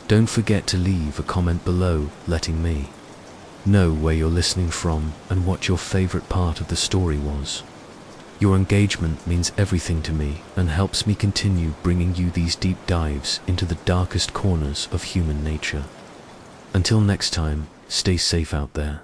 Don't forget to leave a comment below letting me know where you're listening from and what your favorite part of the story was. Your engagement means everything to me and helps me continue bringing you these deep dives into the darkest corners of human nature. Until next time, stay safe out there.